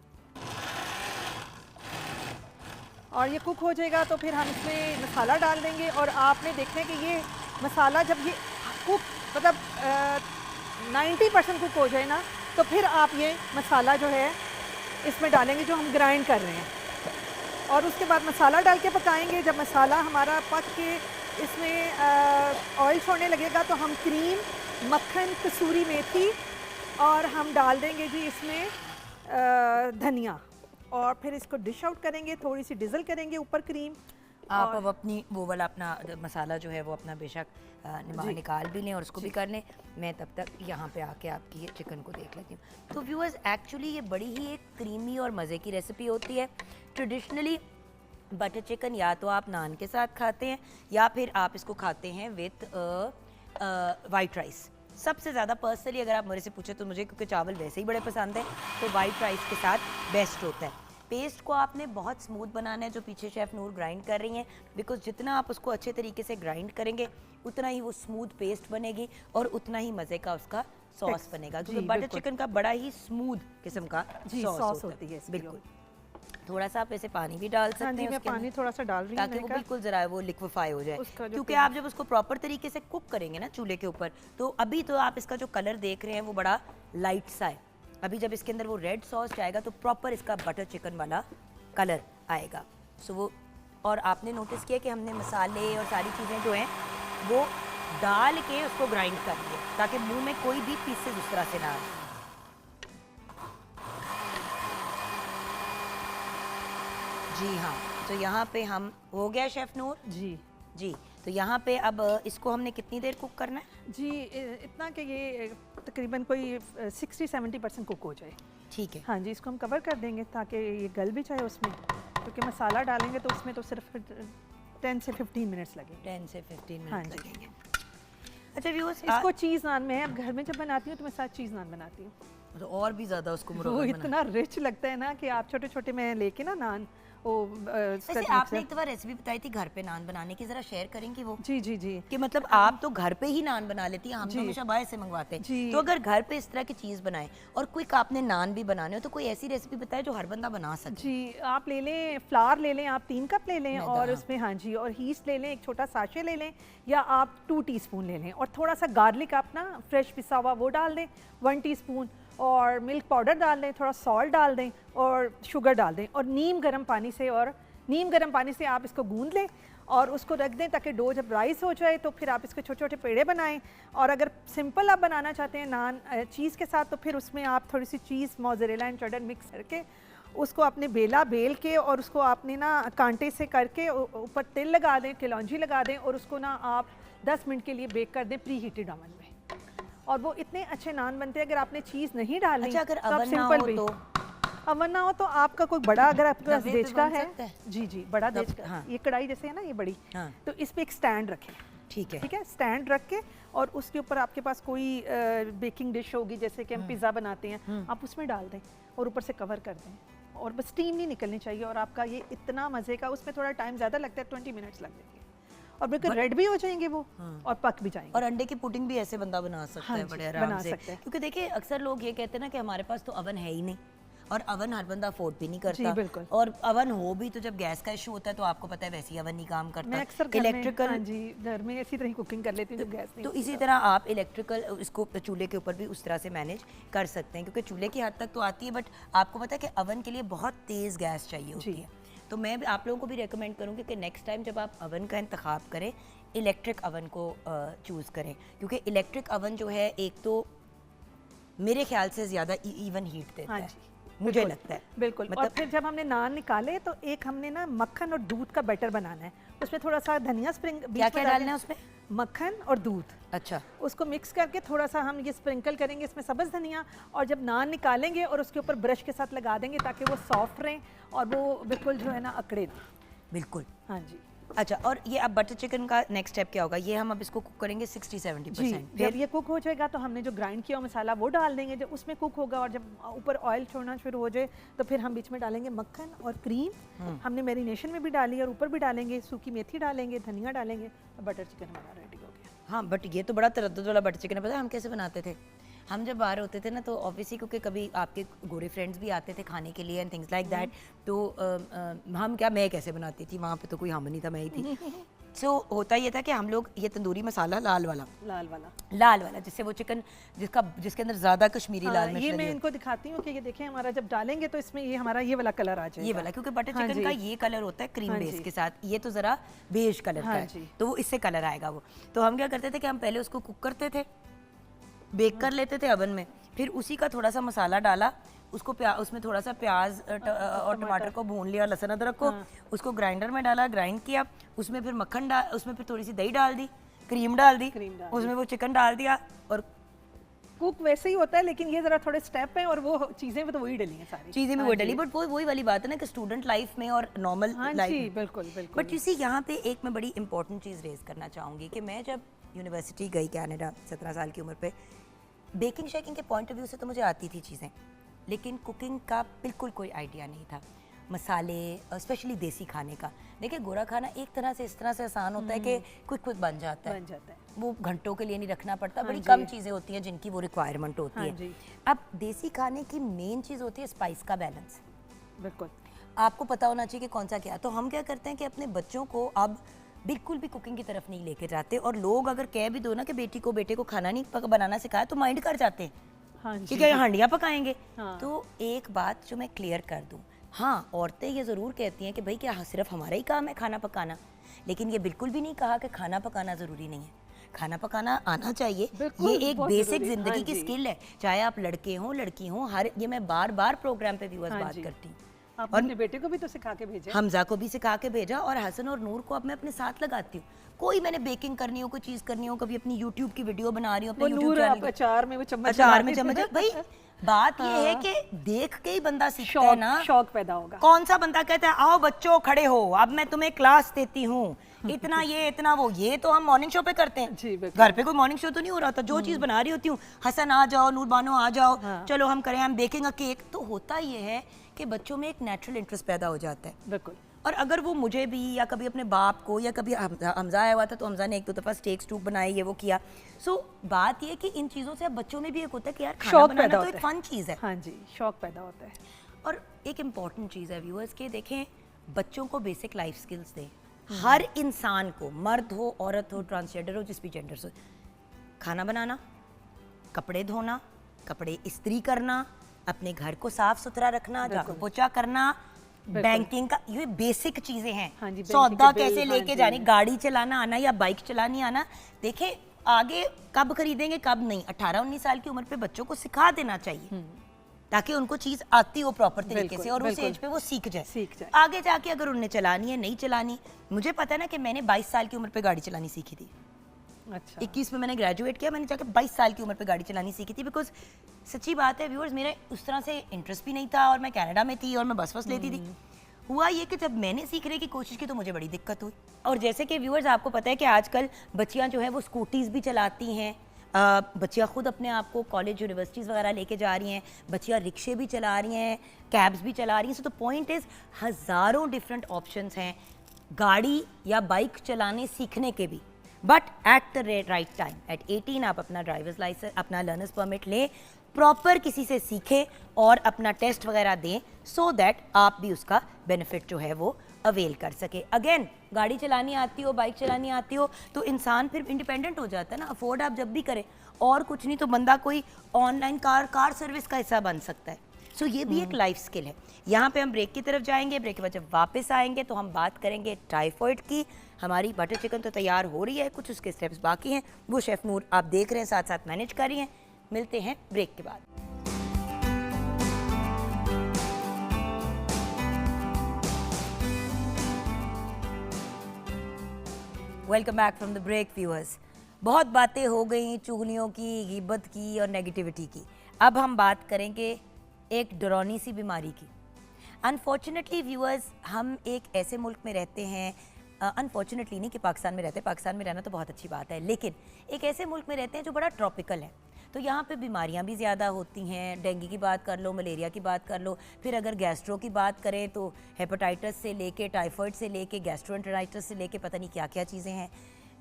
और ये कुक हो जाएगा तो फिर हम इसमें मसाला डाल देंगे। और आपने देखना है कि ये मसाला जब ये कुक मतलब 90% कुक हो जाए ना, तो फिर आप ये मसाला जो है इसमें डालेंगे जो हम ग्राइंड कर रहे हैं। और उसके बाद मसाला डाल के पकाएंगे। जब मसाला हमारा पक के इसमें ऑयल छोड़ने लगेगा तो हम क्रीम, मक्खन, कसूरी मेथी और हम डाल देंगे जी इसमें धनिया, और फिर इसको डिश आउट करेंगे, थोड़ी सी डिज़ल करेंगे ऊपर क्रीम। आप अब अपनी वो वाला अपना मसाला जो है वो अपना बेशक निकाल भी लें और उसको भी कर लें। मैं तब तक यहाँ पे आके आपकी ये चिकन को देख लेती हूँ। तो व्यूअर्स, एक्चुअली ये बड़ी ही एक क्रीमी और मज़े की रेसिपी होती है। ट्रेडिशनली बटर चिकन या तो आप नान के साथ खाते हैं या फिर आप इसको खाते हैं विथ वाइट राइस। सबसे ज़्यादा पर्सनली अगर आप मेरे से पूछे तो मुझे, क्योंकि चावल वैसे ही बड़े पसंद है, तो वाइट राइस के साथ बेस्ट होता है। पेस्ट को आपने बहुत स्मूथ बनाना है जो पीछे शेफ नूर ग्राइंड कर रही हैं, बिकॉज जितना आप उसको अच्छे तरीके से ग्राइंड करेंगे उतना ही वो स्मूथ पेस्ट बनेगी और उतना ही मज़े का उसका सॉस बनेगा, क्योंकि बटर चिकन का बड़ा ही स्मूथ किस्म का सॉस होती है। बिल्कुल। थोड़ा सा आप ऐसे पानी भी डाल सकते हैं। जी, मैं पानी थोड़ा सा डाल रही हूँ ताकि वो बिल्कुल जरा वो लिक्विफाई हो जाए, क्योंकि आप जब उसको प्रॉपर तरीके से कुक करेंगे ना चूल्हे के ऊपर, तो अभी तो आप इसका जो कलर देख रहे हैं वो बड़ा लाइट सा है। अभी जब इसके अंदर वो रेड सॉस जाएगा तो प्रॉपर इसका बटर चिकन वाला कलर आएगा। सो वो, और आपने नोटिस किया कि हमने मसाले और सारी चीज़ें जो हैं वो डाल के उसको ग्राइंड कर लिया ताकि मुंह में कोई भी पीसेस उस तरह से ना आए। जी हाँ, तो यहाँ पे हम हो गया शेफ नूर जी। जी, तो यहाँ पे अब इसको हमने कितनी देर कुक करना है? जी, इतना कि ये तकरीबन कोई 60-70% कुक हो जाए। ठीक है। हाँ जी, इसको हम कवर कर देंगे ताकि ये गल भी जाए उसमें, क्योंकि मसाला डालेंगे तो उसमें तो सिर्फ 10 से 15 मिनट्स लगेंगे। 10 से 15 हाँ मिनट जी। लगेंगे। अच्छा व्यूअर्स, इसको चीज़ नान में है, अब घर में जब बनाती हूँ तो मैं साथ चीज़ नान बनाती हूँ, तो और भी ज़्यादा उसको वो मुरब्बा इतना रिच लगता है ना कि आप छोटे छोटे में लेके ना नान वो वैसे आपने एक दफ़ा रेसिपी बताई थी घर पे नान बनाने की, जरा शेयर करेंगी वो? जी जी जी। कि मतलब आप तो घर पे ही नान बना लेती हैं, हम तो हमेशा बाहर से मंगवाते हैं। तो अगर घर पे इस तरह की चीज़ बनाए और क्विक आपने नान भी बनाने हो तो कोई ऐसी रेसिपी बताए जो हर बंदा बना सके। जी, आप ले लें, फ्लावर ले लें, आप 3 कप ले लें, और उसमें हाँ जी, और हीस्ट ले लें, एक छोटा साशे ले लें, या आप 2 टीस्पून ले लें, और थोड़ा सा गार्लिक आप ना फ्रेश पिसा हुआ वो डाल दें 1 टीस्पून, और मिल्क पाउडर डाल दें, थोड़ा सॉल्ट डाल दें और शुगर डाल दें, और नीम गर्म पानी से आप इसको गूंद लें और उसको रख दें ताकि डो जब राइस हो जाए तो फिर आप इसके छोटे छोटे पेड़े बनाएं। और अगर सिंपल आप बनाना चाहते हैं नान चीज़ के साथ, तो फिर उसमें आप थोड़ी सी चीज़, मोज़रेला एंड चेडर मिक्स करके उसको आपने बेल के और उसको आपने ना कांटे से करके ऊपर तिल लगा दें, कलौंजी लगा दें, और उसको ना आप 10 मिनट के लिए बेक कर दें प्री हीटेड ओवन में, और वो इतने अच्छे नान बनते हैं। अगर आपने चीज़ नहीं डालनी, अच्छा, अगर तो आप अवन ना सिंपल हो भी, तो अवन ना हो तो आपका कोई बड़ा, अगर आपके पास तवे पे देचका बन है, सकता है? जी जी, बड़ा देचका, हाँ। ये कढ़ाई जैसे है ना ये बड़ी, हाँ। तो इस पे एक स्टैंड रखें। ठीक है। ठीक है, स्टैंड रख के, और उसके ऊपर आपके पास कोई बेकिंग डिश होगी, जैसे कि हम पिज़्ज़ा बनाते हैं, आप उसमें डाल दें और ऊपर से कवर कर दें, और बस स्टीम नहीं निकलनी चाहिए, और आपका ये इतना मज़े का, उसमें थोड़ा टाइम ज़्यादा लगता है, 20 मिनट्स लग जाएंगे, और बिल्कुल रेड भी हो जाएंगे वो, और पक भी जाएंगे। और अंडे की पुडिंग भी ऐसे बंदा बना सकता है बड़े आराम से, क्योंकि देखिए अक्सर लोग ये कहते हैं ना कि हमारे पास तो अवन है ही नहीं, और अवन हर बंदा अफोर्ड भी नहीं जी, करता, बिल्कुल। और अवन हो भी तो जब गैस का इशू होता है तो आपको पता है वैसे ही अवन नहीं काम करता। मैं अक्सर घर में, इलेक्ट्रिकल, हाँ जी, घर में इसी तरह ही कुकिंग कर लेती हूँ जब गैस नहीं तो होती इसी तरह आप इलेक्ट्रिकल इसको चूल्हे के ऊपर भी उस तरह से मैनेज कर सकते हैं, क्योंकि चूल्हे की हद तक तो आती है, बट आपको पता है कि अवन के लिए बहुत तेज़ गैस चाहिए होती जी। है। तो मैं भी आप लोगों को भी रेकमेंड करूँगी कि नेक्स्ट टाइम जब आप अवन का इंतखाब करें, इलेक्ट्रिक अवन को चूज़ करें, क्योंकि इलेक्ट्रिक अवन जो है एक तो मेरे ख्याल से ज़्यादा इवन हीट देता हाँ है, जी, मुझे लगता है। बिल्कुल। और फिर जब हमने नान निकाले तो एक हमने ना मक्खन और दूध का बैटर बनाना है, उसमें थोड़ा सा धनिया स्प्रिंग क्या क्या डालना है उसमें? मक्खन और दूध, अच्छा, उसको मिक्स करके थोड़ा सा हम ये स्प्रिंकल करेंगे इसमें सब्ज़ धनिया, और जब नान निकालेंगे और उसके ऊपर ब्रश के साथ लगा देंगे ताकि वो सॉफ्ट रहें और वो बिल्कुल जो है ना अकड़े ना। बिल्कुल। हाँ जी अच्छा, और ये अब बटर चिकन का नेक्स्ट स्टेप क्या होगा? ये हम अब इसको कुक करेंगे 60-70%। जी, जब ये कुक हो जाएगा तो हमने जो ग्राइंड किया हुआ मसाला वो डाल देंगे, जब उसमें कुक होगा और जब ऊपर ऑयल छोड़ना शुरू हो जाए तो फिर हम बीच में डालेंगे मक्खन और क्रीम, हमने मैरिनेशन में भी डाली और ऊपर भी डालेंगे, सूखी मेथी डालेंगे, धनिया डालेंगे, और बटर चिकन हमारा रेडी हो गया। हाँ, बट ये तो बड़ा तरद्दुद वाला बटर चिकन है। पता है हम कैसे बनाते थे? हम जब बाहर होते थे ना तो ऑब्वियसली क्योंकि कभी आपके गोरे फ्रेंड्स भी आते थे खाने के लिए एंड थिंग्स लाइक दैट, तो हम क्या, मैं कैसे बनाती थी, वहाँ पे तो कोई हम नहीं था, मैं ही थी। सो होता ये था कि हम लोग ये तंदूरी मसाला लाल वाला जिससे वो चिकन जिसके अंदर ज़्यादा कश्मीरी हाँ, लाल मिर्च ये लगी मैं होती इनको दिखाती हूँ कि ये देखें हमारा जब डालेंगे तो इसमें ये हमारा ये वाला कलर आ है, जाएगा, ये वाला, क्योंकि बटर हाँ चिकन जी। का ये कलर होता है क्रीम हाँ बेस जी। के साथ, ये तो ज़रा बेज कलर का हाँ है, जी। तो वो इससे कलर आएगा वो। तो हम क्या करते थे कि हम पहले उसको कुक करते थे, बेक कर लेते थे अवन में, फिर उसी का थोड़ा सा मसाला डाला, उसको उसमें थोड़ा सा प्याज और टमाटर को भून लिया, लहसुन अदरक को, उसको ग्राइंडर में डाला, ग्राइंड किया, उसमें फिर मक्खन डाल, उसमें फिर थोड़ी सी दही डाल दी, क्रीम डाल दी, उसमें वो चिकन डाल दिया, और कुक वैसे ही होता है लेकिन ये जरा थोड़े स्टेप हैं और वो चीज़ें भी तो वही डली हैं सारी चीज़ें भी वो डली, बट वो वही वाली बात है ना कि स्टूडेंट लाइफ में और नॉर्मल हाँ लाइफ जी, में। बिल्कुल बिल्कुल। बट इसी यहाँ पे एक मैं बड़ी इंपॉर्टेंट चीज़ रेज करना चाहूँगी कि मैं जब यूनिवर्सिटी गई कनाडा 17 साल की उम्र पे, बेकिंग शेकिंग के पॉइंट ऑफ व्यू से तो मुझे आती थी चीज़ें, लेकिन कुकिंग का बिल्कुल कोई आइडिया नहीं था, मसाले स्पेशली देसी खाने का। देखिए गोरा खाना एक तरह से इस तरह से आसान होता है कि क्विक बन जाता है, वो घंटों के लिए नहीं रखना पड़ता, बड़ी कम चीज़ें होती हैं जिनकी वो रिक्वायरमेंट होती है। अब देसी खाने की मेन चीज़ होती है स्पाइस का बैलेंस, बिल्कुल आपको पता होना चाहिए कि कौन सा क्या। तो हम क्या करते हैं कि अपने बच्चों को अब बिल्कुल भी कुकिंग की तरफ नहीं लेके जाते, और लोग अगर कह भी दो ना कि बेटे को खाना नहीं बनाना सिखाया तो माइंड कर जाते हैं, हाँ जी, ठीक है हांडियाँ पकाएंगे। हाँ। तो एक बात जो मैं क्लियर कर दूं, हाँ औरतें ये ज़रूर कहती हैं कि भाई क्या सिर्फ हमारा ही काम है खाना पकाना, लेकिन ये बिल्कुल भी नहीं कहा कि खाना पकाना ज़रूरी नहीं है, खाना पकाना आना चाहिए, ये एक बेसिक ज़िंदगी की स्किल है, चाहे आप लड़के हों लड़की हों, हर ये मैं बार बार प्रोग्राम पे व्यूअर्स बात करती हूँ। आप अपने बेटे को भी तो सिखा के भेजे, हमजा को भी सिखा के भेजा, और हसन और नूर को अब मैं अपने साथ लगाती हूँ। कोई मैंने बेकिंग करनी हो, कोई चीज़ करनी हो, कभी अपनी यूट्यूब की वीडियो बना रही हूँ अपने यूट्यूब चैनल, अचार में वो चम्मच, अचार में चम्मच, भाई बात ये है कि देख के ही बंदा सीखता है ना, शौक पैदा होगा। कौन सा बंदा कहता है आओ बच्चों खड़े हो अब मैं तुम्हें क्लास देती हूँ, इतना ये इतना वो, ये तो हम मॉर्निंग शो पे करते हैं जी, घर पे कोई मॉर्निंग शो तो नहीं हो रहा था, जो चीज़ बना रही होती हूँ, हसन आ जाओ, नूर बानो आ जाओ, चलो हम करें, हम बेकिंग अ केक, तो होता ये है कि बच्चों में एक नेचुरल इंटरेस्ट पैदा हो जाता है। बिल्कुल। और अगर वो मुझे भी या कभी अपने बाप को या कभी हमजा आया हुआ था तो हमजा ने एक दो दफ़ा स्टेक स्टूप बनाई, ये वो किया, सो बात ये कि इन चीज़ों से अब बच्चों में भी एक होता है कि यार खाना बनाना तो एक फन चीज़ है। हाँ जी, शौक पैदा होता है। और एक इम्पॉर्टेंट चीज़ है व्यूअर्स के, देखें बच्चों को बेसिक लाइफ स्किल्स दें, हर इंसान को, मर्द हो औरत हो ट्रांसजेंडर हो जिस भी जेंडर से, खाना बनाना, कपड़े धोना, कपड़े इस्त्री करना, अपने घर को साफ सुथरा रखना, झाड़ू पोछा करना, बैंकिंग का, ये बेसिक चीजें हैं। हाँ जी, सौदा कैसे लेके जानी, गाड़ी चलाना आना या बाइक चलानी आना, देखें आगे कब खरीदेंगे कब नहीं, 18-19 साल की उम्र पे बच्चों को सिखा देना चाहिए ताकि उनको चीज आती हो प्रॉपर तरीके से और उस एज पे वो सीख जाए। आगे जाके अगर उन्हें चलानी है नहीं चलानी, मुझे पता है ना कि मैंने 22 साल की उम्र पे गाड़ी चलानी सीखी थी। अच्छा। 21 में मैंने ग्रेजुएट किया, मैंने जाके 22 साल की उम्र पे गाड़ी चलानी सीखी थी, बिकॉज सच्ची बात है व्यूअर्स मेरे उस तरह से इंटरेस्ट भी नहीं था और मैं कनाडा में थी और मैं बस लेती थी। हुआ ये कि जब मैंने सीखने की कोशिश की तो मुझे बड़ी दिक्कत हुई, और जैसे कि व्यूअर्स आपको पता है कि आजकल बच्चियां जो है वो स्कूटीज़ भी चलाती हैं, बच्चियां खुद अपने आप को कॉलेज यूनिवर्सिटीज़ वगैरह लेके जा रही हैं, बच्चियां रिक्शे भी चला रही हैं, कैब्स भी चला रही हैं। सो द पॉइंट इज़ हज़ारों डिफरेंट ऑप्शंस हैं गाड़ी या बाइक चलाने सीखने के भी, but at the right time. At 18 आप अपना ड्राइवर्स लाइसेंस, अपना लर्नर्स परमिट लें, प्रॉपर किसी से सीखें और अपना टेस्ट वगैरह दें, सो दैट आप भी उसका बेनिफिट जो है वो अवेल कर सके। अगेन, गाड़ी चलानी आती हो, बाइक चलानी आती हो, तो इंसान फिर इंडिपेंडेंट हो जाता है ना। अफोर्ड आप जब भी करें, और कुछ नहीं तो बंदा कोई ऑनलाइन कार सर्विस का हिस्सा बन सकता है। सो ये भी एक लाइफ स्किल है। यहाँ पे हम ब्रेक की तरफ जाएंगे, ब्रेक के बाद जब वापस आएंगे तो हम बात करेंगे टाइफॉइड की। हमारी बटर चिकन तो तैयार हो रही है, कुछ उसके स्टेप्स बाकी हैं, वो शेफ नूर आप देख रहे हैं, साथ साथ मैनेज कर रही हैं। मिलते हैं ब्रेक के बाद। Welcome back from the break viewers. बहुत बातें हो गई चुगलियों की, गिबत की और नेगेटिविटी की। अब हम बात करेंगे एक डरावनी सी बीमारी की। अनफॉर्चुनेटली व्यूअर्स, हम एक ऐसे मुल्क में रहते हैं, अनफॉर्चुनेटली नहीं कि पाकिस्तान में रहते हैं, पाकिस्तान में रहना तो बहुत अच्छी बात है, लेकिन एक ऐसे मुल्क में रहते हैं जो बड़ा ट्रॉपिकल है। तो यहाँ पे बीमारियाँ भी ज़्यादा होती हैं। डेंगू की बात कर लो, मलेरिया की बात कर लो, फिर अगर गैस्ट्रो की बात करें तो हेपेटाइटिस से लेके, टाइफाइड से लेके, गैस्ट्रोएंटेराइटिस से लेके पता नहीं क्या क्या चीज़ें हैं।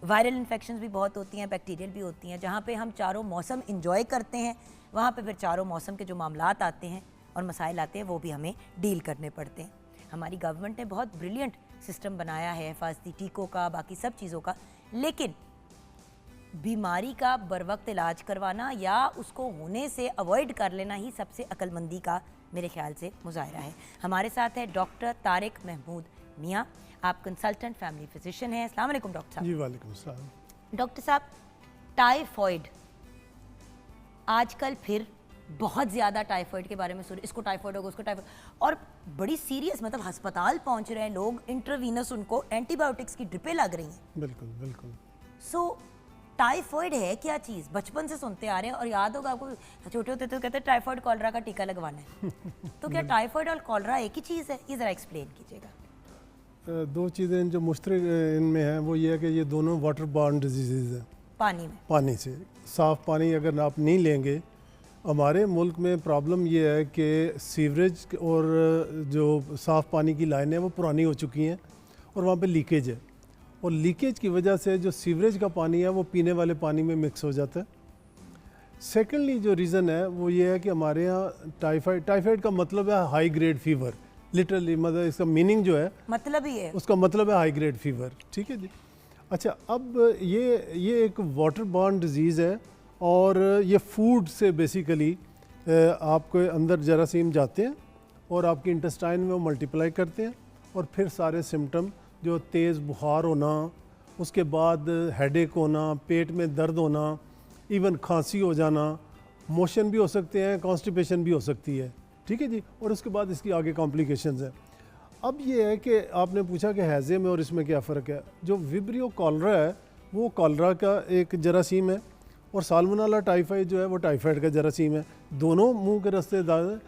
वायरल इन्फेक्शंस भी बहुत होती हैं, बैक्टीरियल भी होती हैं। जहाँ पे हम चारों मौसम इंजॉय करते हैं, वहाँ पे फिर चारों मौसम के जो मामलात आते हैं और मसाइल आते हैं, वो भी हमें डील करने पड़ते हैं। हमारी गवर्नमेंट ने बहुत ब्रिलियंट सिस्टम बनाया है हिफाजती टीकों का, बाकी सब चीज़ों का, लेकिन बीमारी का बर वक्त इलाज करवाना या उसको होने से अवॉइड कर लेना ही सबसे अक्लमंदी का मेरे ख्याल से मुजाहरा है। हमारे साथ है डॉक्टर तारिक महमूद मियाँ, आप कंसल्टेंट फैमिली फिजिशियन हैं। अस्सलाम वालेकुम डॉक्टर साहब। जी वालेकुम अस्सलाम। डॉक्टर साहब, टाइफॉइड आजकल फिर बहुत ज़्यादा टाइफॉइड के बारे में सुन, इसको टाइफॉइड होगा, उसको टाइफॉइड, और बड़ी सीरियस, मतलब अस्पताल पहुंच रहे हैं लोग, इंट्रावीनस उनको एंटीबायोटिक्स की ड्रिपें लग रही हैं। बिल्कुल बिल्कुल। सो टाइफॉइड है क्या चीज़? बचपन से सुनते आ रहे हैं, और याद होगा आपको, छोटे होते तो कहते हैं टाइफॉइड कॉलरा का टीका लगवाना है। तो क्या टाइफॉइड और कॉलरा एक ही चीज़ है? ये ज़रा एक्सप्लेन कीजिएगा। दो चीज़ें जो मुश्तरक इनमें हैं वो ये है कि ये दोनों वाटर बॉर्न डिजीज़ हैं। पानी में, पानी से, साफ़ पानी अगर आप नहीं लेंगे। हमारे मुल्क में प्रॉब्लम ये है कि सीवरेज और जो साफ़ पानी की लाइनें हैं वो पुरानी हो चुकी हैं और वहाँ पे लीकेज है, और लीकेज की वजह से जो सीवरेज का पानी है वो पीने वाले पानी में मिक्स हो जाता है। सेकेंडली जो रीज़न है वो ये है कि हमारे यहाँ टाइफाइड का मतलब है हाई ग्रेड फीवर, लिटरली, मतलब इसका मीनिंग जो है, मतलब ही है, उसका मतलब है हाई ग्रेड फीवर। ठीक है जी। अच्छा, अब ये एक वाटर बॉर्न डिजीज़ है, और ये फूड से बेसिकली आपके अंदर जरासीम जाते हैं और आपके इंटेस्टाइन में वो मल्टीप्लाई करते हैं, और फिर सारे सिम्टम जो तेज़ बुखार होना, उसके बाद हेडेक होना, पेट में दर्द होना, इवन खांसी हो जाना, मोशन भी हो सकते हैं, कॉन्स्टिपेशन भी हो सकती है। ठीक है जी। और उसके बाद इसकी आगे कॉम्प्लिकेशंस हैं। अब ये है कि आपने पूछा कि हैज़े में और इसमें क्या फ़र्क है। जो विब्रियो कॉलरा है वो कॉलरा का एक जरासीम है, और साल्मोनेला टाइफाइड जो है वो टाइफाइड का जरासीम है। दोनों मुंह के रास्ते दाखिल हैं।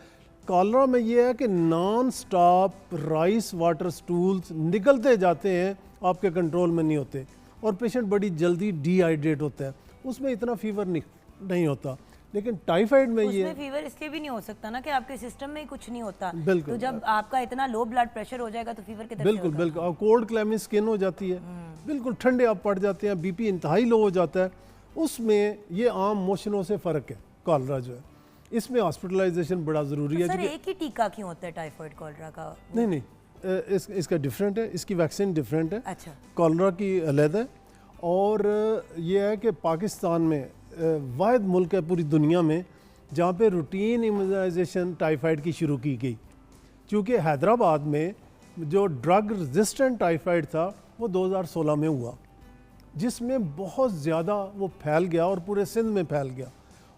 कॉलरा में ये है कि non stop rice water stools निकलते जाते हैं, आपके कंट्रोल में नहीं होते, और पेशेंट बड़ी जल्दी डिहाइड्रेट होता है। उसमें इतना फीवर नहीं होता, लेकिन टाइफाइड में ये फीवर इसलिए भी नहीं हो सकता ना कि आपके सिस्टम में ही कुछ नहीं होता। बिल्कुल। तो जब आपका इतना लो ब्लड प्रेशर हो जाएगा तो फीवर किधर से बिल्कुल होगा? बिल्कुल। और कोल्ड क्लाइमेट स्किन हो जाती है, बिल्कुल ठंडे आप पड़ जाते हैं, बीपी इंतहाई लो हो जाता है। उसमें ये आम मोशनों से फ़र्क है कॉलरा जो है। इसमें हॉस्पिटलाइजेशन बड़ा ज़रूरी है। सर, एक ही टीका क्यों होता है टाइफाइड कॉलरा का? नहीं, इसका डिफरेंट है, इसकी वैक्सीन डिफरेंट है। अच्छा। कॉलरा की अलग है। और ये है कि पाकिस्तान में वाहिद मुल्क है पूरी दुनिया में जहाँ पे रूटीन इम्यूनाइजेशन टाइफाइड की शुरू की गई, क्योंकि हैदराबाद में जो ड्रग रेजिस्टेंट टाइफाइड था वो 2016 में हुआ, जिसमें बहुत ज़्यादा वो फैल गया और पूरे सिंध में फैल गया।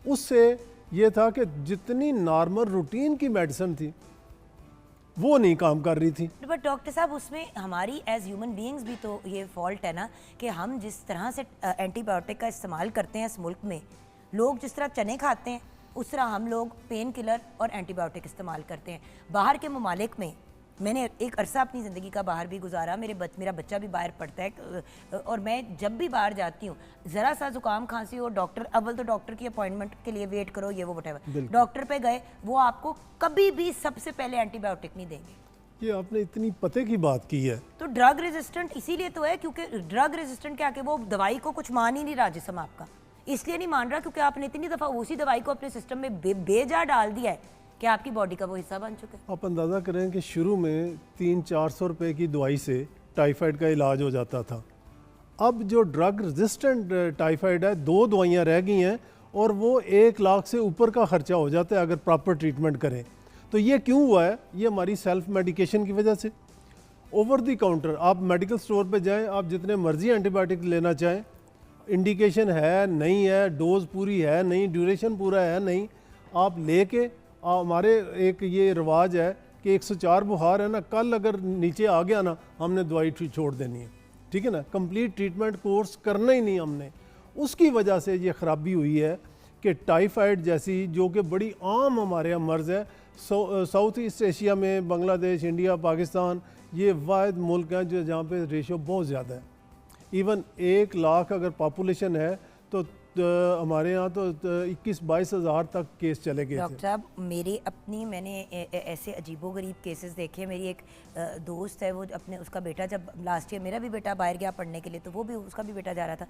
उससे ये था कि जितनी नॉर्मल रूटीन की मेडिसिन थी वो नहीं काम कर रही थी। बट डॉक्टर साहब, उसमें हमारी एज ह्यूमन बीइंग्स भी तो ये फॉल्ट है ना कि हम जिस तरह से एंटीबायोटिक का इस्तेमाल करते हैं इस मुल्क में, लोग जिस तरह चने खाते हैं उस तरह हम लोग पेन किलर और एंटीबायोटिक इस्तेमाल करते हैं। बाहर के ममालिक में, मैंने एक अरसा अपनी ज़िंदगी का बाहर भी गुजारा, मेरा बच्चा भी बाहर पढ़ता है, और मैं जब भी बाहर जाती हूँ, ज़रा सा जुकाम खांसी हो, डॉक्टर, अव्वल तो डॉक्टर की अपॉइंटमेंट के लिए वेट करो, ये वो वटेवर, डॉक्टर पे गए, वो आपको कभी भी सबसे पहले एंटीबायोटिक नहीं देंगे। ये आपने इतनी पते की बात की है। तो ड्रग रेजिस्टेंट इसीलिए तो है क्योंकि ड्रग रेजिस्टेंट क्या कि वो दवाई को कुछ मान ही नहीं रहा जिस्म आपका, इसलिए नहीं मान रहा क्योंकि आपने इतनी दफ़ा उसी दवाई को अपने सिस्टम में बेजा डाल दिया है कि आपकी बॉडी का वो हिस्सा बन चुका है। आप अंदाज़ा करें कि शुरू में 300-400 रुपए की दवाई से टाइफाइड का इलाज हो जाता था। अब जो ड्रग रेजिस्टेंट टाइफाइड है, 2 दवाइयाँ रह गई हैं और वो 1 लाख से ऊपर का खर्चा हो जाता है अगर प्रॉपर ट्रीटमेंट करें। तो ये क्यों हुआ है? ये हमारी सेल्फ मेडिकेशन की वजह से। ओवर द काउंटर आप मेडिकल स्टोर पे जाएं, आप जितने मर्जी एंटीबायोटिक लेना चाहें, इंडिकेशन है नहीं है, डोज पूरी है नहीं, ड्यूरेशन पूरा है नहीं, आप लेके हमारे एक ये रिवाज है कि 104 बुखार है ना, कल अगर नीचे आ गया ना, हमने दवाई छोड़ देनी है, ठीक है ना, कंप्लीट ट्रीटमेंट कोर्स करना ही नहीं हमने। उसकी वजह से ये ख़राबी हुई है कि टाइफाइड जैसी जो कि बड़ी आम हमारे यहाँ मर्ज़ है, साउथ ईस्ट एशिया में बांग्लादेश, इंडिया, पाकिस्तान, ये वाहिद मुल्क हैं जो जहाँ पे रेशो बहुत ज़्यादा है। इवन 1 लाख अगर पॉपुलेशन है तो हमारे यहाँ तो 21-22 हज़ार तक केस चले गए थे। डॉक्टर साहब मेरी अपनी मैंने ऐसे अजीबोगरीब केसेस देखे। मेरी एक दोस्त है, वो अपने उसका बेटा जब लास्ट ईयर, मेरा भी बेटा बाहर गया पढ़ने के लिए, तो वो भी उसका भी बेटा जा रहा था,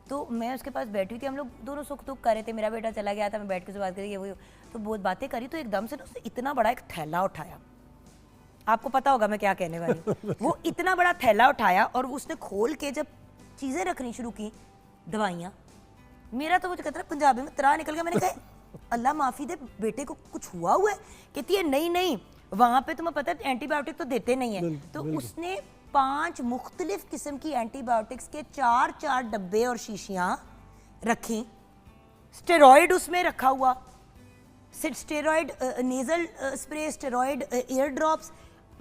तो मैं उसके पास बैठी थी, हम लोग दोनों सुख दुख कर रहे थे। मेरा बेटा चला गया था, मैं बैठ के उससे बात करी, ये वो तो बहुत बातें करी, तो एकदम से ना उसने इतना बड़ा एक थैला उठाया, आपको पता होगा मैं क्या कहने वाली हूँ। वो इतना बड़ा थैला उठाया और उसने खोल के जब चीज़ें रखनी शुरू की, दवाइयाँ, मेरा तो वो कहता है पंजाबी में तरा निकल गया। मैंने कहा अल्लाह माफ़ी दे, बेटे को कुछ हुआ है? कहती है नहीं नहीं, वहाँ पे तुम्हें पता है एंटीबायोटिक तो देते नहीं है। तो उसने 5 मुख्तलिफ किस्म की एंटीबायोटिक्स के 4 डब्बे और शीशियाँ रखी, स्टेरॉयड उसमें रखा हुआ, steroid nasal spray, steroid air drops,